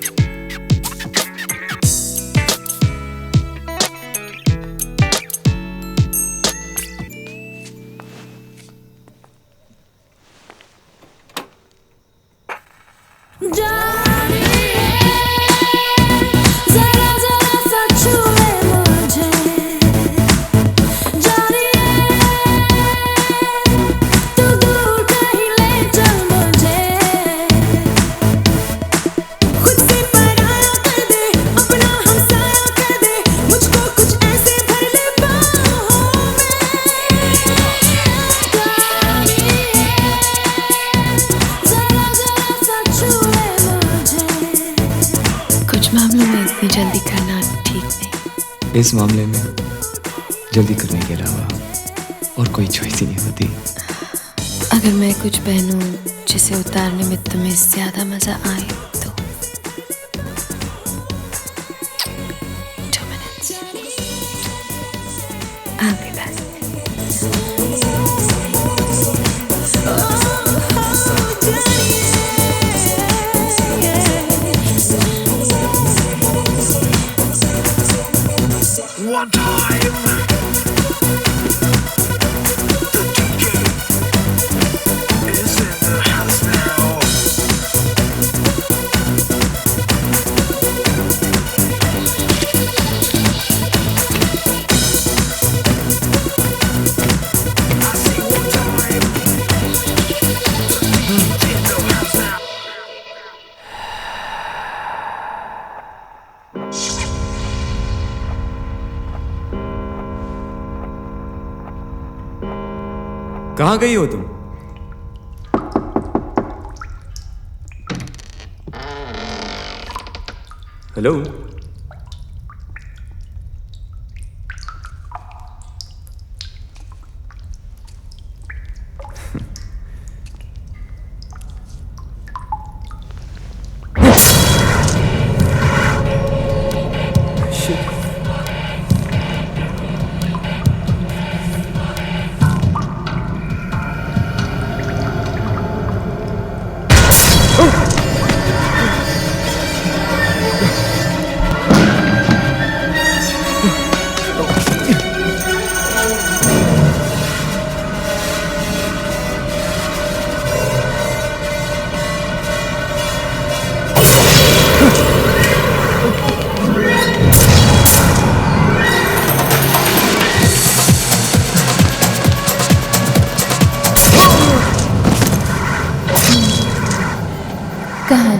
जल्दी करना ठीक नहीं। इस मामले में जल्दी करने के अलावा और कोई चॉइस ही नहीं होती। अगर मैं कुछ पहनूं जिसे उतारने में तुम्हें ज्यादा मजा आए तो। 2 minutes। I'll be back। One time. Is in the house now. I see one time. In the house now. कहाँ गई हो तुम? हेलो?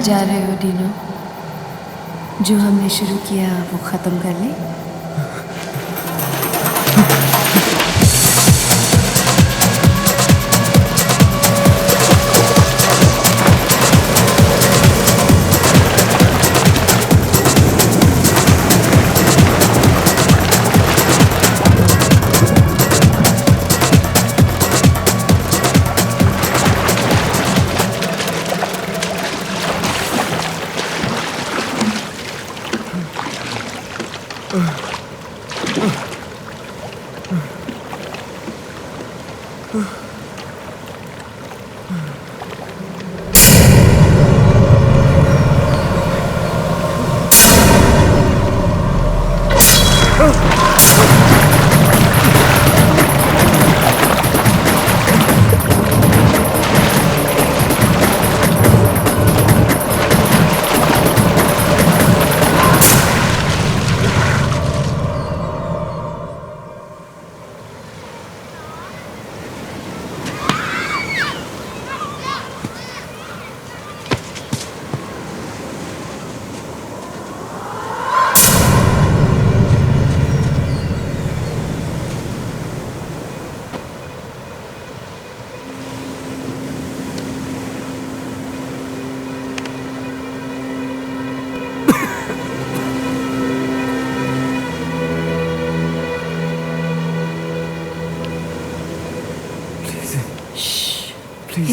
जा रहे हो डीनो? जो हमने शुरू किया वो खत्म करने?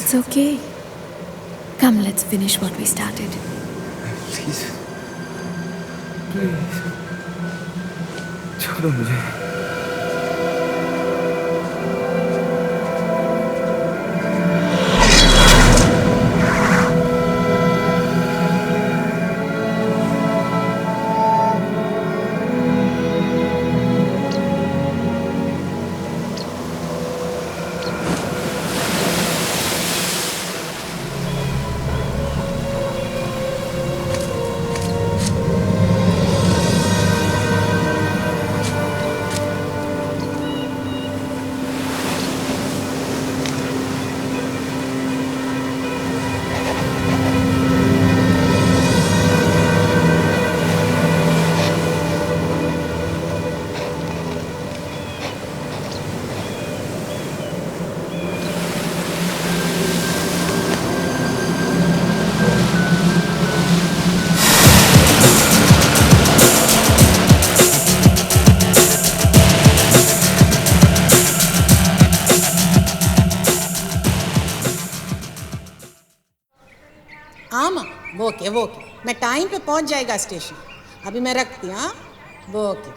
It's okay. Come, let's finish what we started. Please please छोड़ो मुझे। ओके ओके, मैं टाइम पे पहुंच जाएगा स्टेशन। अभी मैं रखती हूँ। हाँ ओके।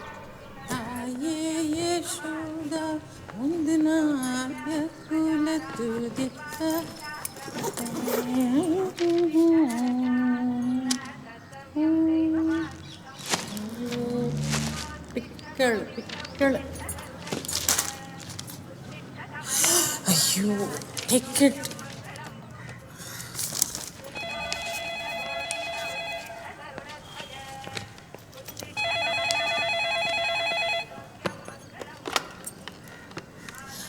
ये शोदा वंदना यकुल तुदिता पिक्कल पिक्कल। अयो टिकट।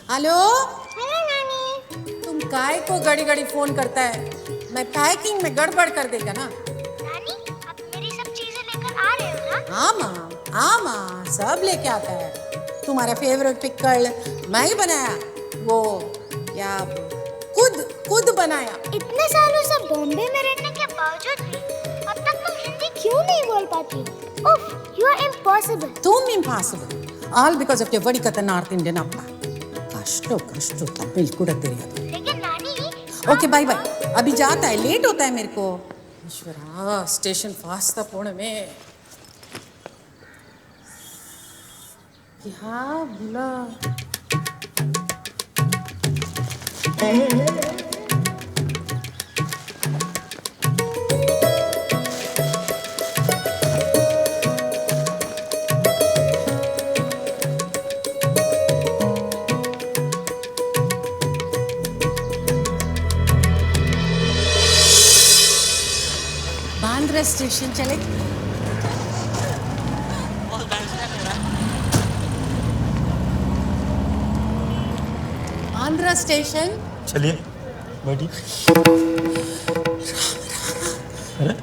हेलो हेलो नानी। तुम काय को घड़ी घड़ी फोन करता है? मैं पैकिंग में गड़बड़ कर देगा ना। नानी आप मेरी सब चीजें लेकर आ रहे हो ना? हाँ माँ सब लेके आता है। तुम्हारा फेवरेट पिक्कल मैं ही बनाया। वो क्या खुद बनाया। इतने सालों से बॉम्बे में रहने के बावजूद भी अब तक तुम हिंदी क्यों नहीं बोल पाती हो? उफ, you are impossible. तुम impossible. All because of your बड़ी कथा नॉर्थ इंडियन अप्पा। कष्टो तमिल ಕೂಡ ತಿಳಿಯದು। लेकिन नानी ओके बाय बाय। अभी जाता है, लेट होता है मेरे को। ईश्वरा स्टेशन फास्ट था पुणे में। क्या भूला। बांद्रा स्टेशन चले। बांद्रा स्टेशन चलिए बैठिए। अरे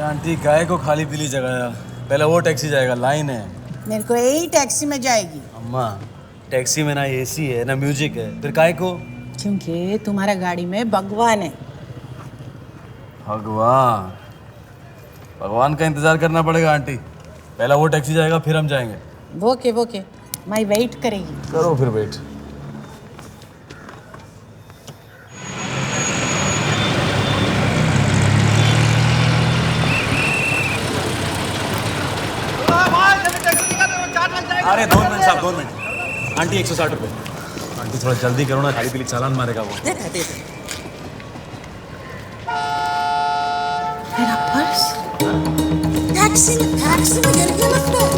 आंटी गाय को खाली पीली जगह है। पहले वो टैक्सी जाएगा, लाइन है। मेरे को यही टैक्सी में जाएगी। अम्मा टैक्सी में ना एसी है ना म्यूजिक है, फिर काय को? क्योंकि तुम्हारा गाड़ी में भगवान है। भगवान? भगवान का इंतजार करना पड़ेगा आंटी। पहला वो टैक्सी जाएगा फिर हम जाएंगे। ओके मैं वेट करेगी। करो फिर वेट। अरे 2 मिनट साहब, 2 मिनट। आंटी 160 रुपये। आंटी थोड़ा जल्दी करो ना, खाली पीली चालान मारेगा वो। दे दे। मेरा पर्स टैक्सी में गिर गया लगता है।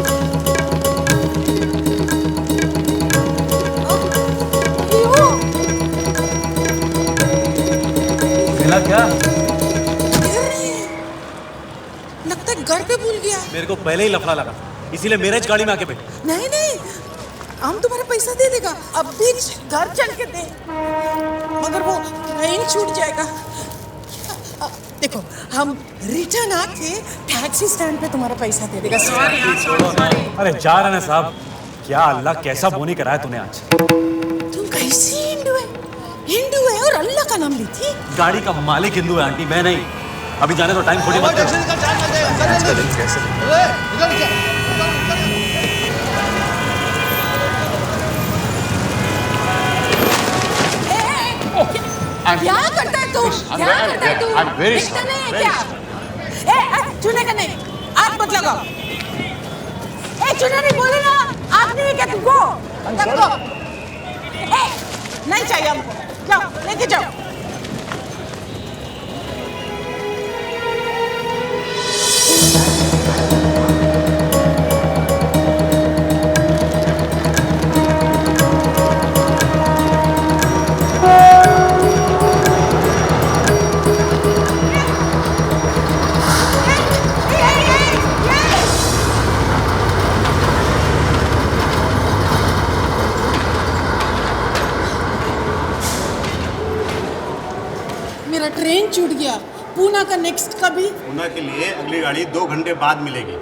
मिला क्या? लगता है घर पे भूल गया। मेरे को पहले ही लफड़ा लगा, इसीलिए मेरे गाड़ी में आके बैठ। नहीं हम तुम्हारा पैसा दे देगा। अब भी घर चल के दे, मगर वो ट्रेन छूट जाएगा। देखो हम रिटर्न आके टैक्सी स्टैंड पे तुम्हारा पैसा दे देगा। अरे जा रहे ना साहब, क्या अल्लाह कैसा बोनी कराया तूने आज। तुम कैसी हिंदू है और अल्लाह का नाम ली थी। गाड़ी का मालिक हिंदू है आंटी, मैं नहीं। अभी जाने तो टाइम खोटी मत क्या करता है तू? I'm very sorry. चुने का नहीं, आप मत लगाओ। चुने नहीं बोले ना, आप नहीं है क्या तुमको? नहीं चाहिए हमको, जाओ लेके जाओ। मेरा ट्रेन छूट गया। पूना का नेक्स्ट कभी? पूना के लिए अगली गाड़ी 2 घंटे बाद मिलेगी।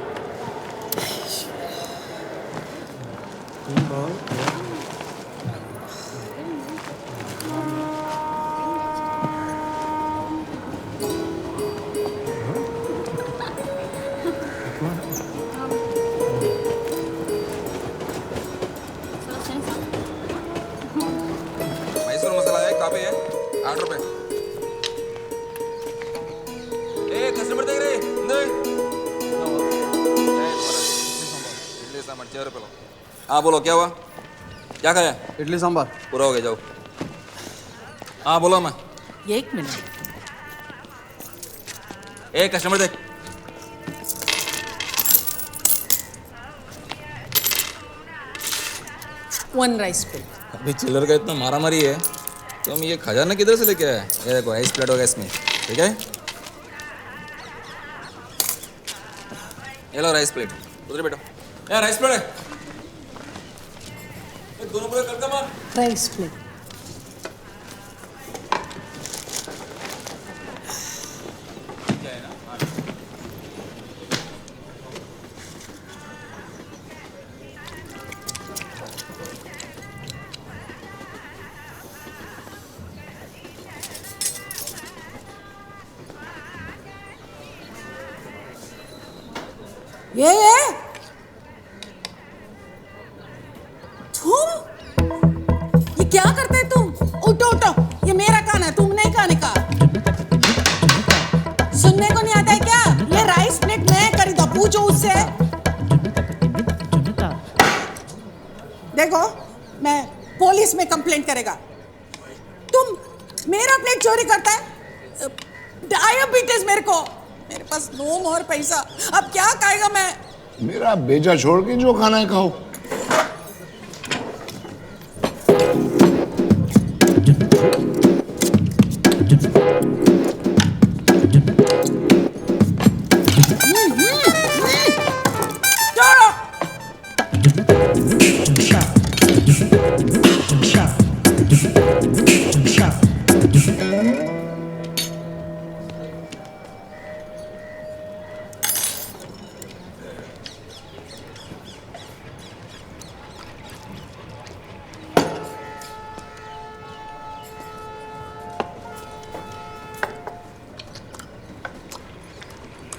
मैसूर मसाला है, कहाँ पे है? 8 रुपए। कस्टमर देख रहे इडली सांभर 6 रुपये लो। हाँ बोलो क्या हुआ, क्या खाया? इडली सांभर पूरा हो गया, जाओ। हाँ बोलो मैं। 1 मिनट। कस्टमर देख। One rice plate. अभी चिल्लर का इतना मारा मारी है, तुम ये खजाना किधर से लेके आए? ये देखो राइस प्लेट होगा इसमें, ठीक है? ये लो राइस प्लेट, उधर बैठो। यार राइस प्लेट है, दोनों पूरे करके मार। Rice plate. ये तुम ये क्या करते तुम? उठो उठो, ये मेरा खाना है, तुम नहीं खाने का। सुनने को नहीं आता है क्या? ये राइस प्लेट मैं खरीदा, पूछो उससे। देखो मैं पुलिस में कंप्लेंट करेगा। तुम मेरा प्लेट चोरी करता है, डायबिटीज मेरे को, मेरे पास नो मोर पैसा, अब क्या खाएगा मैं? मेरा बेजा छोड़ के जो खाना है खाओ।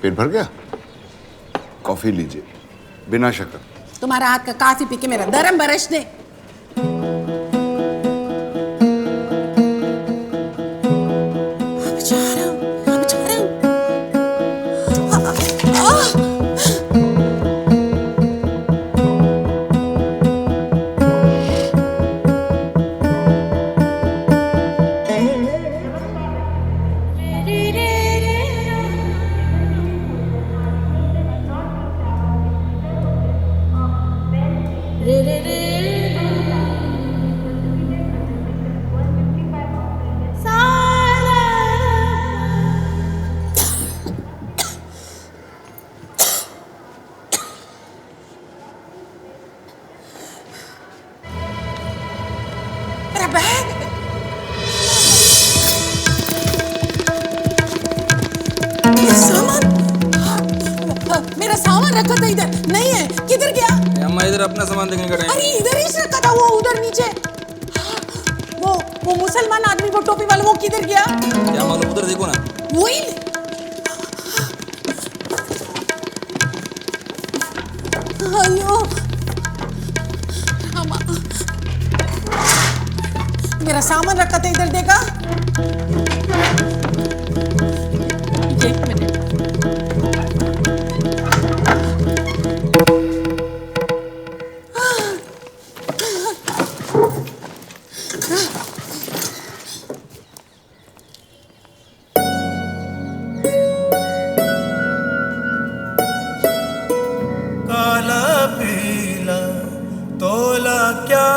पेट भर गया? कॉफी लीजिए बिना शक्कर। तुम्हारा हाथ का कॉफी पी के मेरा धर्म बरस दे। मेरा सामान रखा था इधर, नहीं है, किधर गया? अम्मा इधर अपना सामान देखने का टाइम। अरे इधर ही रखा था, वो उधर नीचे। वो मुसलमान आदमी, वो टोपी वाला, वो किधर गया? क्या मालूम, उधर देखो ना। वही। अयो अम्मा, मेरा सामान रखा था इधर, देखा? एक मिनट। काला पीला तोला क्या,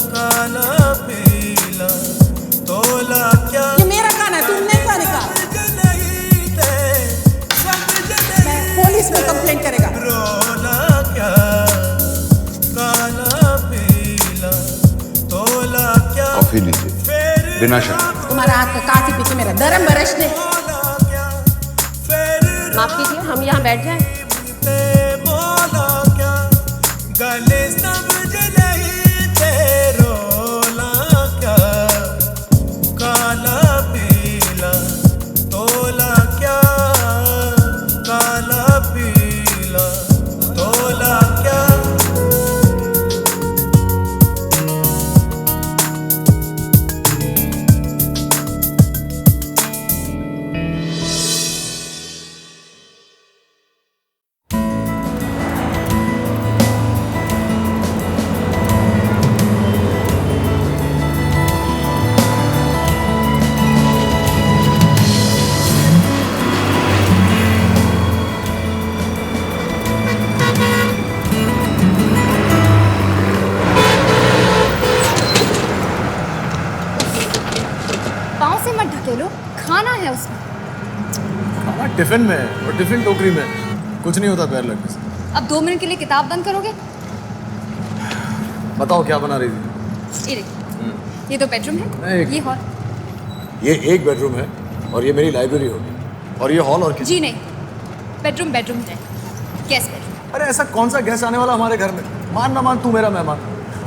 काला पीला तोला क्या। ये मेरा खाना है, तुम नहीं खाने का। मैं पुलिस में कंप्लेंट करेगा। रोला क्या, काला पीला तोला क्या। कॉफी लीजिए बिना शक्कर। तुम्हारा हाथ का कॉफी पी के मेरा धर्म बरस दे। माफ कीजिए, हम यहाँ बैठ जाएं? गले समझ नहीं ते रोला क्या, काला पीला तोला क्या, काला पीला तोला क्या। पाँव से मत ढकेलो, खाना है उसमें। खाना टिफिन में है और टिफिन टोकरी में है। कुछ नहीं होता पैर लगने से। अब 2 मिनट के लिए किताब बंद करोगे? बताओ क्या बना रही थी? ये देखो, ये तो बेडरूम है, नहीं। ये हॉल। ये एक बेडरूम है और ये मेरी लाइब्रेरी होगी, और ये हॉल और किचन। जी नहीं, बेडरूम बेडरूम है, गेस्ट बेडरूम। अरे ऐसा कौन सा गेस्ट आने वाला हमारे घर में? मान ना मान तू मेरा मेहमान,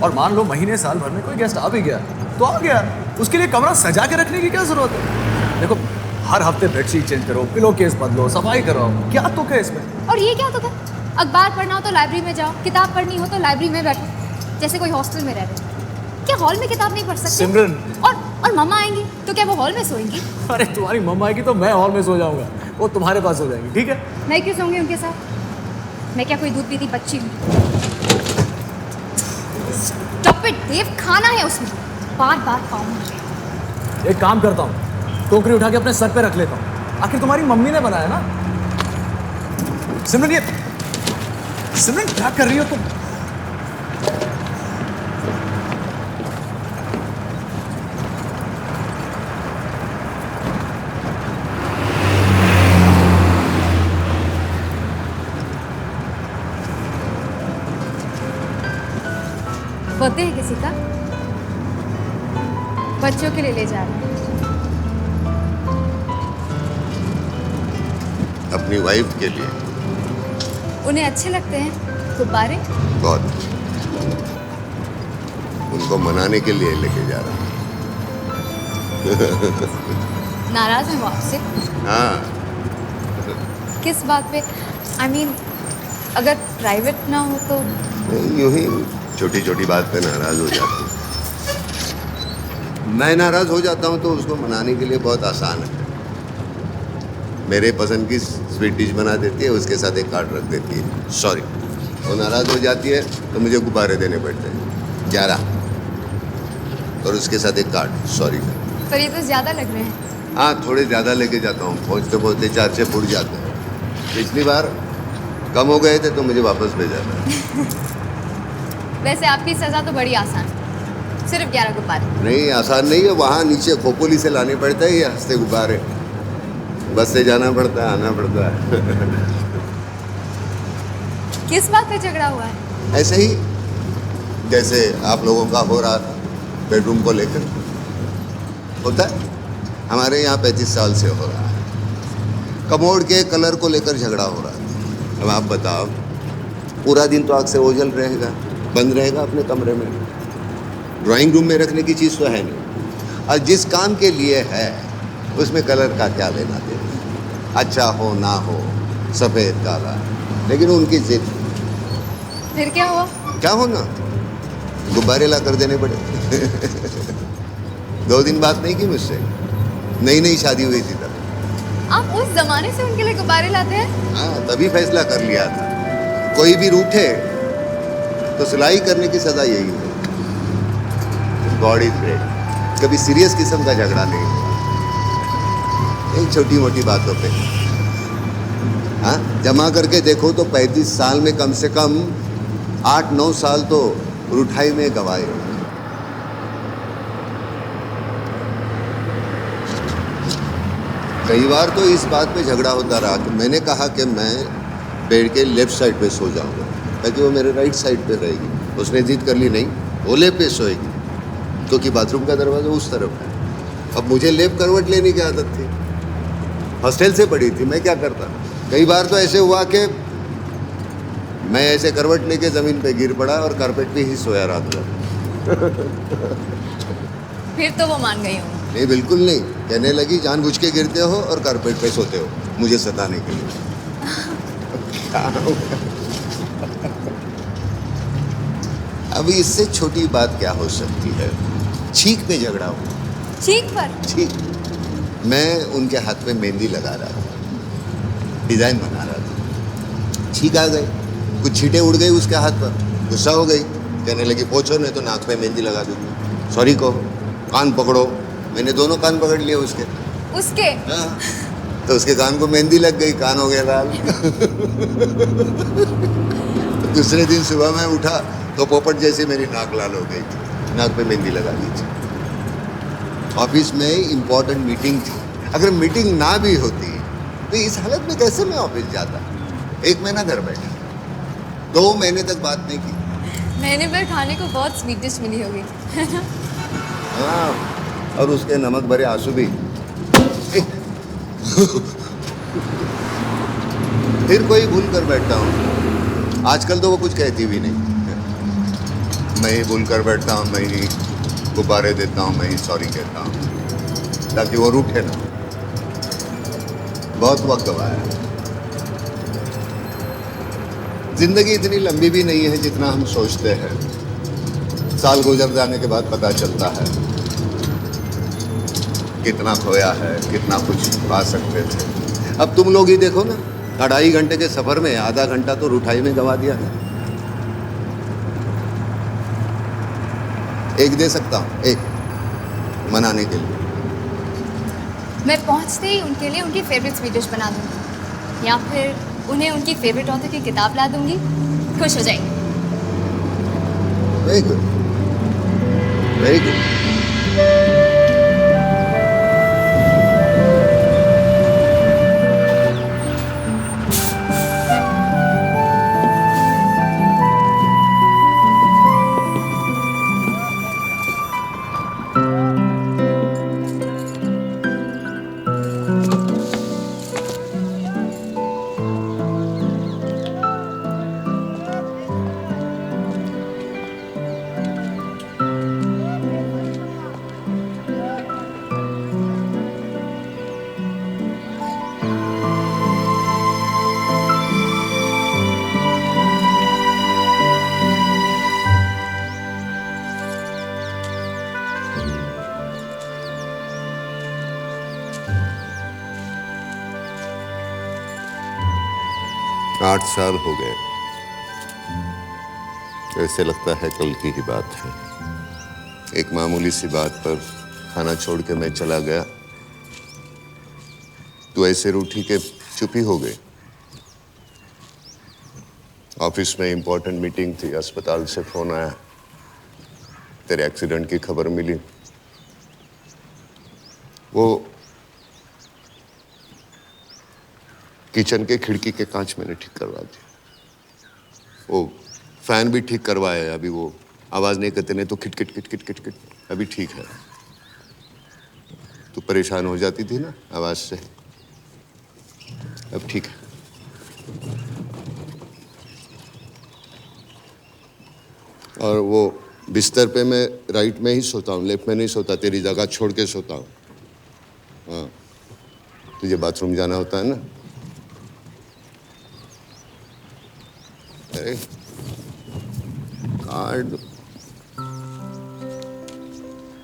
और मान लो महीने साल भर में कोई गेस्ट आ भी गया तो आ गया, उसके लिए कमरा सजा के रखने की क्या जरूरत है? देखो, हर हफ्ते बेडशीट चेंज करो, पिलो केस बदलो, सफाई करो, क्या तुक है इसमें? और ये क्या तो है? अखबार पढ़ना हो तो लाइब्रेरी में जाओ, किताब पढ़नी हो तो लाइब्रेरी में बैठो, जैसे कोई हॉस्टल में रह रहे। क्या हॉल में किताब नहीं पढ़ सकते? सिमरन। और मम्मा आएंगी तो क्या वो हॉल में सोएंगी? अरे तुम्हारी मम्मा आएगी तो मैं हॉल में सो जाऊंगा, वो तुम्हारे पास हो जाएंगी, ठीक है? मैं क्यों सोऊंगी उनके साथ? मैं क्या कोई दूध पीती बच्ची हूँ? स्टॉप इट देव, खाना है उसमें, बार बार पाऊंगी। एक काम करता हूँ, टोकरी उठा के अपने सर पे रख लेता हूँ, आखिर तुम्हारी मम्मी ने बनाया ना। सिमरन, ये सिमरन क्या कर रही हो तुम? बर्थडे है किसी का? बच्चों के लिए ले जा रहे हैं। अपनी वाइफ के लिए। उन्हें अच्छे लगते हैं गुब्बारे? बहुत। उनको मनाने के लिए लेके जा रहा हूँ। नाराज हैं वो आपसे? हाँ, किस बात पे? आई मीन अगर प्राइवेट ना हो तो? यूं ही छोटी छोटी बात पे नाराज हो जाती है। मैं नाराज हो जाता हूँ तो उसको मनाने के लिए बहुत आसान है। मेरे पसंद की स्वीट डिश बना देती है, उसके साथ एक कार्ड रख देती है, सॉरी। वो नाराज हो जाती है तो मुझे गुब्बारे देने पड़ते हैं 11, और उसके साथ एक कार्ड, सॉरी। पर ये तो ज्यादा लग रहे हैं। हाँ, थोड़े ज़्यादा लेके जाता हूँ, पहुँचते पहुँचते 4 से फुट जाते हैं। पिछली बार कम हो गए थे तो मुझे वापस भेजा था। वैसे आपकी सजा तो बड़ी आसान, सिर्फ 11 गुब्बारे। नहीं, आसान नहीं है, वहाँ नीचे खोपोली से लाने पड़ते हैं ये हंसते गुब्बारे, बस से जाना पड़ता है, आना पड़ता है। किस बात पे झगड़ा हुआ है? ऐसे ही जैसे आप लोगों का हो रहा था बेडरूम को लेकर, होता है हमारे यहाँ 35 साल से हो रहा है। कमोड के कलर को लेकर झगड़ा हो रहा था। अब आप बताओ, पूरा दिन तो आग से ओझल रहेगा, बंद रहेगा अपने कमरे में, ड्राइंग रूम में रखने की चीज़ तो है नहीं। और जिस काम के लिए है उसमें कलर का क्या लेना देना, अच्छा हो ना हो, सफ़ेद काला, लेकिन उनकी जिद। फिर क्या हुआ? क्या होना, गुब्बारे ला कर देने पड़े। 2 दिन बात नहीं की मुझसे, नई नई शादी हुई थी तब। आप उस जमाने से उनके लिए गुब्बारे लाते हैं? हाँ, तभी फैसला कर लिया था, कोई भी रूठे तो सिलाई करने की सजा यही है। गॉड इज ग्रेट, कभी सीरियस किस्म का झगड़ा नहीं हुआ, एक छोटी मोटी बातों पे। हाँ, जमा करके देखो तो 35 साल में कम से कम 8-9 साल तो रूठाई में गवाए। कई बार तो इस बात पे झगड़ा होता रहा कि मैंने कहा कि मैं बेड के लेफ्ट साइड पे सो जाऊंगा ताकि वो मेरे राइट साइड पे रहेगी। उसने जिद कर ली, नहीं वो लेफ्ट पे सोएगी, क्योंकि बाथरूम का दरवाजा उस तरफ है। अब मुझे लेफ्ट करवट लेने की आदत थी, हॉस्टल से पड़ी थी, मैं क्या करता। कई बार तो ऐसे हुआ कि मैं ऐसे करवट लेके ज़मीन पे गिर पड़ा और कारपेट पे ही सोया रात भर। फिर तो वो मान गई हूँ। नहीं, बिल्कुल नहीं, कहने लगी जानबूझ के गिरते हो और कारपेट पे सोते हो मुझे सताने के लिए। क्या होगा? अभी इससे छोटी बात क्या हो सकती है? छींक पे झगड़ा हुआ। छींक पर? छींक। मैं उनके हाथ पे मेहंदी लगा रहा था, डिजाइन बना रहा था, छींक आ गई, कुछ छींटे उड़ गई उसके हाथ पर, गुस्सा हो गई, कहने लगी पोछो नहीं तो नाक पे मेहंदी लगा दूंगी, सॉरी कहो, कान पकड़ो। मैंने दोनों कान पकड़ लिए उसके। हाँ। तो उसके कान को मेहंदी लग गई, कान हो गया लाल। दूसरे दिन सुबह मैं उठा तो पोपट जैसी मेरी नाक लाल हो गई थी, नाक पे मेहंदी लगा दी थी। ऑफिस में इम्पोर्टेंट मीटिंग थी, अगर मीटिंग ना भी होती तो इस हालत में कैसे मैं ऑफिस जाता। 1 महीना घर बैठा, 2 महीने तक बात नहीं की। महीने भर खाने को बहुत स्वीट डिश मिली होगी, है ना? हाँ, और उसके नमक भरे आंसू भी। फिर कोई भूल कर बैठता हूँ, आजकल तो वो कुछ कहती भी नहीं। मैं ही भूल कर बैठता हूँ, मैं ही गुब्बारे देता हूँ, मैं ही सॉरी कहता हूँ ताकि वो रूठे ना। बहुत वक्त गवाया। जिंदगी इतनी लंबी भी नहीं है जितना हम सोचते हैं। साल गुजर जाने के बाद पता चलता है कितना खोया है, कितना कुछ पा सकते थे। अब तुम लोग ही देखो ना, 2.5 घंटे के सफर में आधा घंटा तो रूठाई में गवा दिया है। एक दे सकता हूँ, एक मनाने के लिए। मैं पहुंचते ही उनके लिए उनकी फेवरेट स्वीट डिश बना दूंगी, या फिर उन्हें उनकी फेवरेट ऑथर की किताब ला दूंगी, खुश हो जाएंगे। Very good, very good. 8 साल हो गए। ऐसे लगता है कल की ही बात है। एक मामूली सी बात पर खाना छोड़ के मैं चला गया, तो ऐसे रूठी के चुप ही हो गई। ऑफिस में इंपॉर्टेंट मीटिंग थी, अस्पताल से फोन आया, तेरे एक्सीडेंट की खबर मिली। वो किचन के खिड़की के कांच मैंने ठीक करवा दिए, वो फैन भी ठीक करवाया है। अभी वो आवाज नहीं करते, नहीं तो खिटखिट खिटखिट खिटखिट, अभी ठीक है। तू परेशान हो जाती थी ना आवाज से, अब ठीक है। और वो बिस्तर पे मैं राइट में ही सोता हूँ, लेफ्ट में नहीं सोता, तेरी जगह छोड़ के सोता हूँ। हाँ, तुझे बाथरूम जाना होता है ना। अरे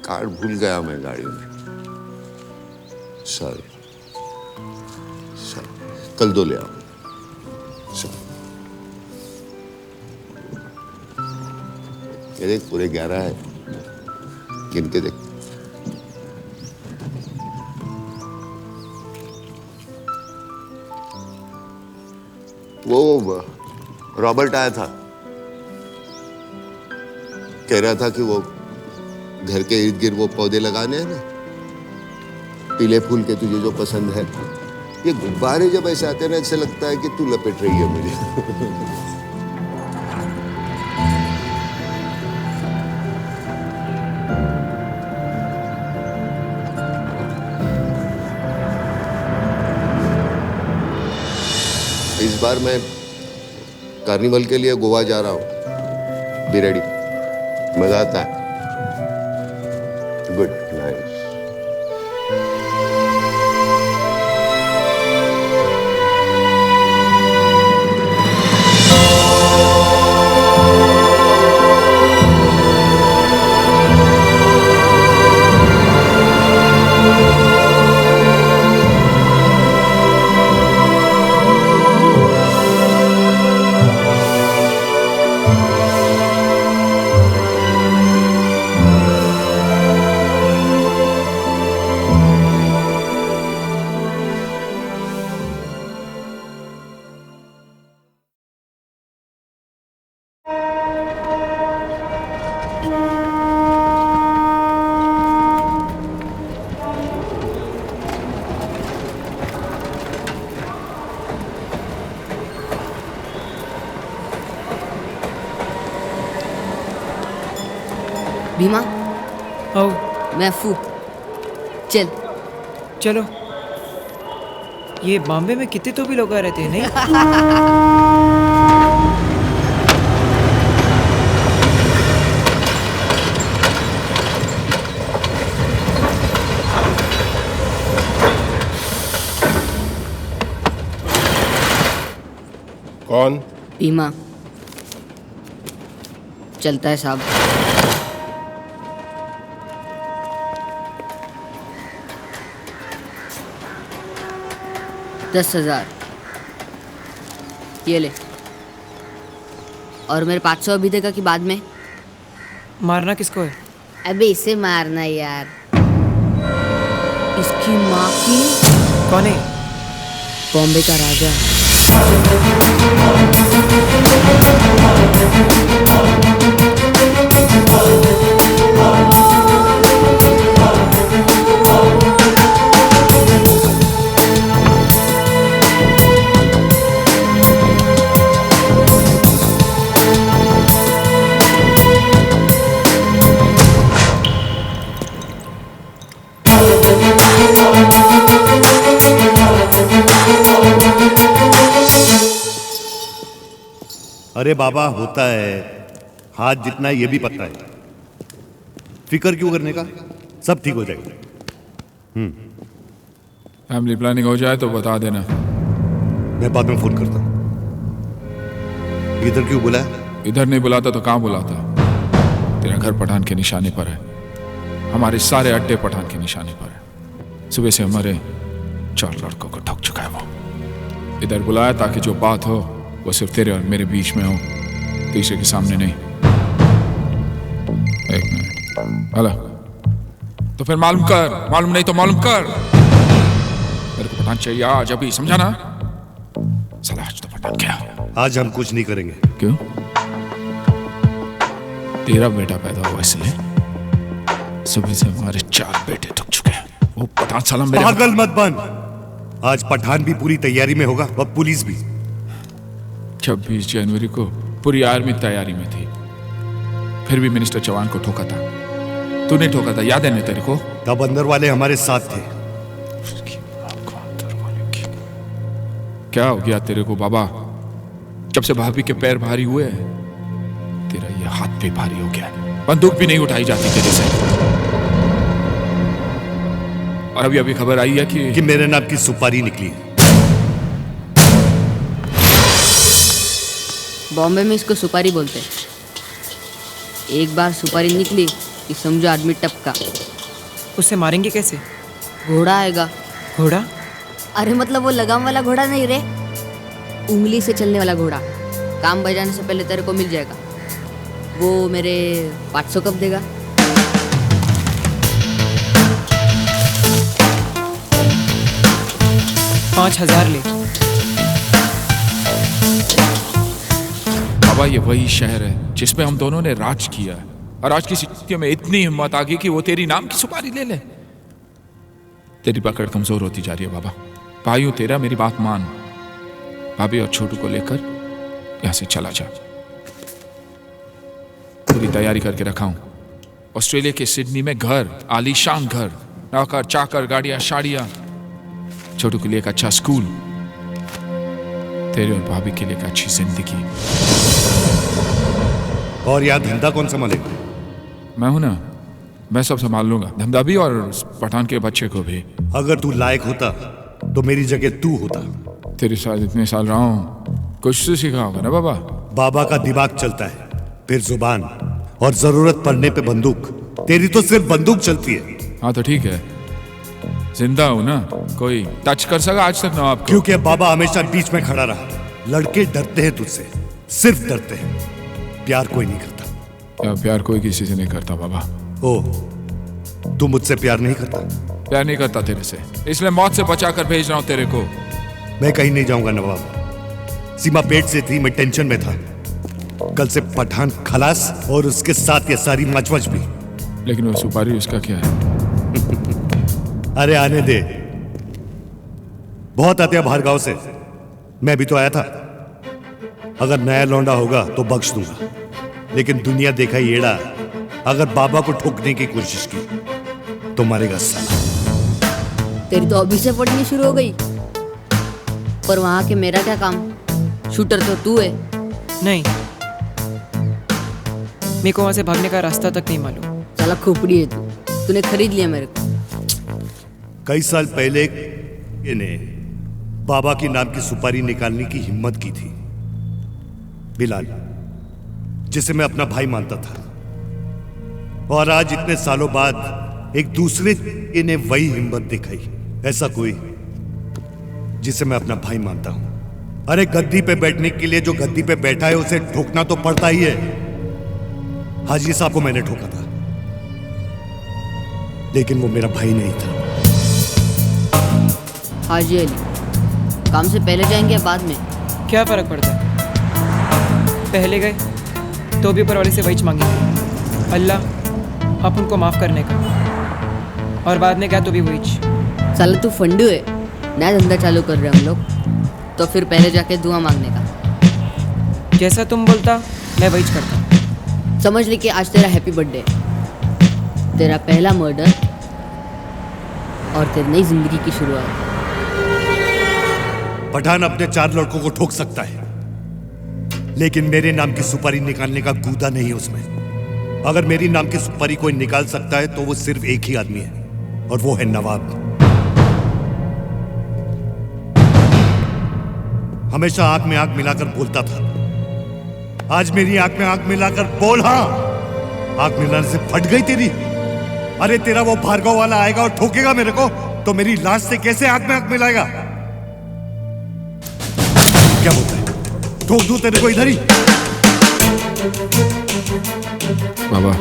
कार्ड भूल गया मैं गाड़ी में, सॉरी। कल 2 ले आओ। ये देख पूरे 11 है, गिन के देख। वो रॉबर्ट आया था, कह रहा था कि वो घर के इर्द गिर्द वो पौधे लगाने हैं ना, पीले फूल के, तुझे जो पसंद है। ये गुब्बारे जब ऐसे आते हैं ना, ऐसे लगता है कि तू लपेट रही है मुझे। इस बार मैं कार्निवल के लिए गोवा जा रहा हूँ। बी रेडी, मजा आता है। Good nice. भीमा, आओ। मैं फू, चल। चलो। ये बॉम्बे में कितने तो भी लोग आ रहते हैं नहीं? कौन? भीमा। चलता है साहब। $10,000 ये ले। और मेरे 500 अभी देगा कि बाद में? मारना किसको है? अबे इसे मारना यार। इसकी माँ की। कौन है? बॉम्बे का राजा। अरे बाबा, होता है, हाथ जितना ये भी पता है। फिक्र क्यों करने का, सब ठीक हो जाएगा। फैमिली प्लानिंग हो जाए तो बता देना। मैं बाद में फोन करता हूँ। इधर क्यों बुलाया? इधर नहीं बुलाता तो कहाँ बुलाता? तेरा घर पठान के निशाने पर है, हमारे सारे अड्डे पठान के निशाने पर है। सुबह से हमारे 4 लड़कों को ठग चुका है वो। इधर बुलाया ताकि जो बात हो वो सिर्फ तेरे और मेरे बीच में हो, तीसरे के सामने नहीं। एक मिनट, हेलो। तो फिर मालूम कर, मालूम नहीं तो मालूम कर। मेरे को पठान चाहिए आज, अभी, समझा ना? साला आज तो पठान क्या? आज हम कुछ नहीं करेंगे। क्यों? तेरा बेटा पैदा हुआ इसलिए? सभी से हमारे 4 बेटे थक चुके हैं। वो पठान साला मेरे पागल मत बन। आज पठान भी पूरी तैयारी में होगा और पुलिस भी। 26 जनवरी को पूरी आर्मी तैयारी में थी, फिर भी मिनिस्टर चौहान को ठोका था। तूने ठोका था, याद है ना तेरे को? तब अंदर वाले हमारे साथ थे। क्या हो गया तेरे को बाबा? जब से भाभी के पैर भारी हुए तेरा ये हाथ भी भारी हो गया। बंदूक भी नहीं उठाई जाती तेरे से। और अभी अभी खबर आई है कि मेरे नाम की सुपारी निकली। बॉम्बे में इसको सुपारी बोलते। एक बार सुपारी निकली कि समझो आदमी टपका। उससे मारेंगे कैसे? घोड़ा आएगा। घोड़ा? अरे मतलब वो लगाम वाला घोड़ा नहीं रे, उंगली से चलने वाला घोड़ा। काम बजाने से पहले तेरे को मिल जाएगा। वो मेरे 500 कब देगा? $5000 ले। बाबा ये वही शहर है जिसमें हम दोनों ने राज किया, और आज की स्थिति में इतनी हिम्मत आ गई कि वो तेरी नाम की सुपारी ले ले। तेरी पकड़ कमजोर होती जा रही है बाबा। भाइयों तेरा मेरी बात मान, भाभी और छोटू को लेकर यहां से चला जा। पूरी तैयारी करके रखा हूं। ऑस्ट्रेलिया के सिडनी में घर, आलीशान घर, नौकर चाकर, गाड़ियां शाड़ियां, छोटू के लिए एक अच्छा स्कूल, तेरे और भाभी के लिए एक अच्छी जिंदगी। और यहाँ धंधा कौन संभालेगा? मैं हूं ना, मैं सब संभाल लूंगा, धंधा भी और पठान के बच्चे को भी। अगर तू लायक होता तो मेरी जगह तू होता। तेरे साथ इतने साल रहा हूं, कुछ तो सीखा होगा ना बाबा? बाबा का दिमाग चलता है, फिर जुबान, और जरूरत पड़ने पे बंदूक। तेरी तो सिर्फ बंदूक चलती है। हाँ तो ठीक है, जिंदा हूं ना, कोई टच कर सका आज तक ना आपको? क्योंकि बाबा हमेशा बीच में खड़ा रहा। लड़के डरते हैं तुझसे, सिर्फ डरते हैं, प्यार कोई नहीं करता। क्या प्यार कोई किसी से नहीं करता बाबा? ओ, तू मुझसे प्यार नहीं करता? प्यार नहीं करता तेरे से, इसलिए मौत से बचा कर भेज रहा हूं तेरे को। मैं कहीं नहीं जाऊंगा नवाब। सीमा पेट से थी, मैं टेंशन में था। कल से पठान खलास, और उसके साथ ये सारी मचमच भी। लेकिन वो सुपारी उसका क्या है? अरे आने दे, बहुत आते हैं बाहर गांव से। मैं भी तो आया था। अगर नया लौंडा होगा तो बख्श दूंगा, लेकिन दुनिया देखा येड़ा अगर बाबा को ठोकने की कोशिश की तो मरेगा साला। तेरी तो अभी से पढ़नी शुरू हो गई। पर वहां के मेरा क्या काम? शूटर तो तू है। नहीं, मेरे को वहां से भागने का रास्ता तक नहीं मालूम। साला खोपड़ी है तू, तूने खरीद लिया मेरे को। कई साल पहले ने बाबा के नाम की सुपारी निकालने की हिम्मत की थी। बिलाल, जिसे मैं अपना भाई मानता था, और आज इतने सालों बाद एक दूसरे ने वही हिम्मत दिखाई। ऐसा कोई जिसे मैं अपना भाई मानता हूं। अरे गद्दी पे बैठने के लिए जो गद्दी पे बैठा है उसे ठोकना तो पड़ता ही है। हाजी साहब को मैंने ठोका था, लेकिन वो मेरा भाई नहीं था। हाजी अली, काम से पहले जाएंगे या बाद में? क्या फर्क पड़ता है? पहले गए तो भी ऊपर वाले से वही मांगेंगे, अल्लाह आप उनको माफ करने का, और बाद में क्या तो भी वही। साला तू फंडू है। नया धंधा चालू कर रहे हम लोग, तो फिर पहले जाके दुआ मांगने का। जैसा तुम बोलता मैं वही करता। समझ ले कि आज तेरा हैप्पी बर्थडे, तेरा पहला मर्डर और तेरी नई जिंदगी की शुरुआत। पठान अपने 4 लड़कों को ठोक सकता है, लेकिन मेरे नाम की सुपारी निकालने का गूदा नहीं है उसमें। अगर मेरी नाम की सुपारी कोई निकाल सकता है तो वो सिर्फ एक ही आदमी है, और वो है नवाब। हमेशा आंख में आंख मिलाकर बोलता था। आज मेरी आंख में आंख मिलाकर बोल। हाँ, आंख मिलाने से फट गई तेरी। अरे तेरा वो भार्गव वाला आएगा और ठोकेगा मेरे को, तो मेरी लाश से कैसे आंख में आंख मिलाएगा? क्या बोलता है? ठोक दूं तेरे को इधर ही। बाबा,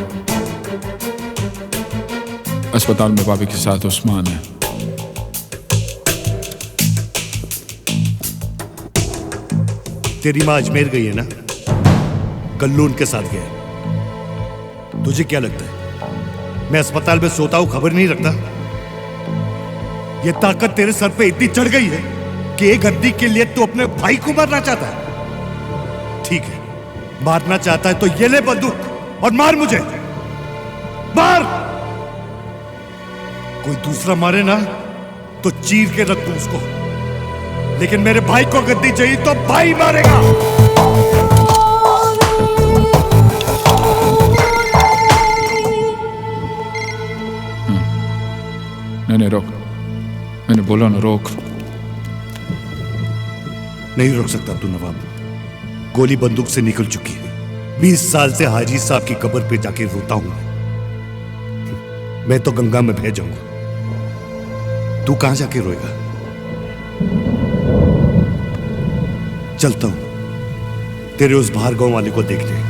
अस्पताल में भाभी के साथ उस्मान है। तेरी माँ अजमेर गई है ना, कल्लू उनके साथ गया है। तुझे क्या लगता है मैं अस्पताल में सोता हूं, खबर नहीं रखता? ये ताकत तेरे सर पे इतनी चढ़ गई है कि एक हड्डी के लिए तू अपने भाई को मारना चाहता है। ठीक है, मारना चाहता है तो ये ले बंदूक और मार मुझे, मार। कोई दूसरा मारे ना तो चीर के रख दूं उसको, लेकिन मेरे भाई को गद्दी चाहिए तो भाई मारेगा। नहीं रोक, मैंने बोला ना रोक। नहीं रोक सकता तू नवाब, गोली बंदूक से निकल चुकी है। 20 साल से हाजी साहब की कब्र पे जाके रोता हूं मैं तो गंगा में बह जाऊंगा, तू कहां जाके रोएगा? चलता हूं तेरे उस बाहर गांव वाले को देखने।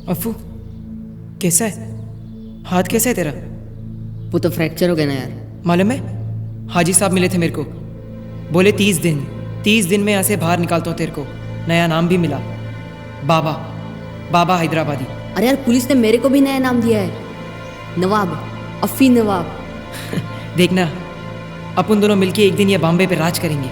अफू कैसा है? हाथ कैसा है तेरा? वो तो फ्रैक्चर हो गया ना यार। मालूम है, हाजी साहब मिले थे मेरे को, बोले 30 दिन में यहाँ से बाहर निकालता हूँ तेरे को। नया नाम भी मिला, बाबा, बाबा हैदराबादी। अरे यार पुलिस ने मेरे को भी नया नाम दिया है, नवाब, अफी नवाब। देखना अपन दोनों मिलके एक दिन ये बॉम्बे पे राज करेंगे।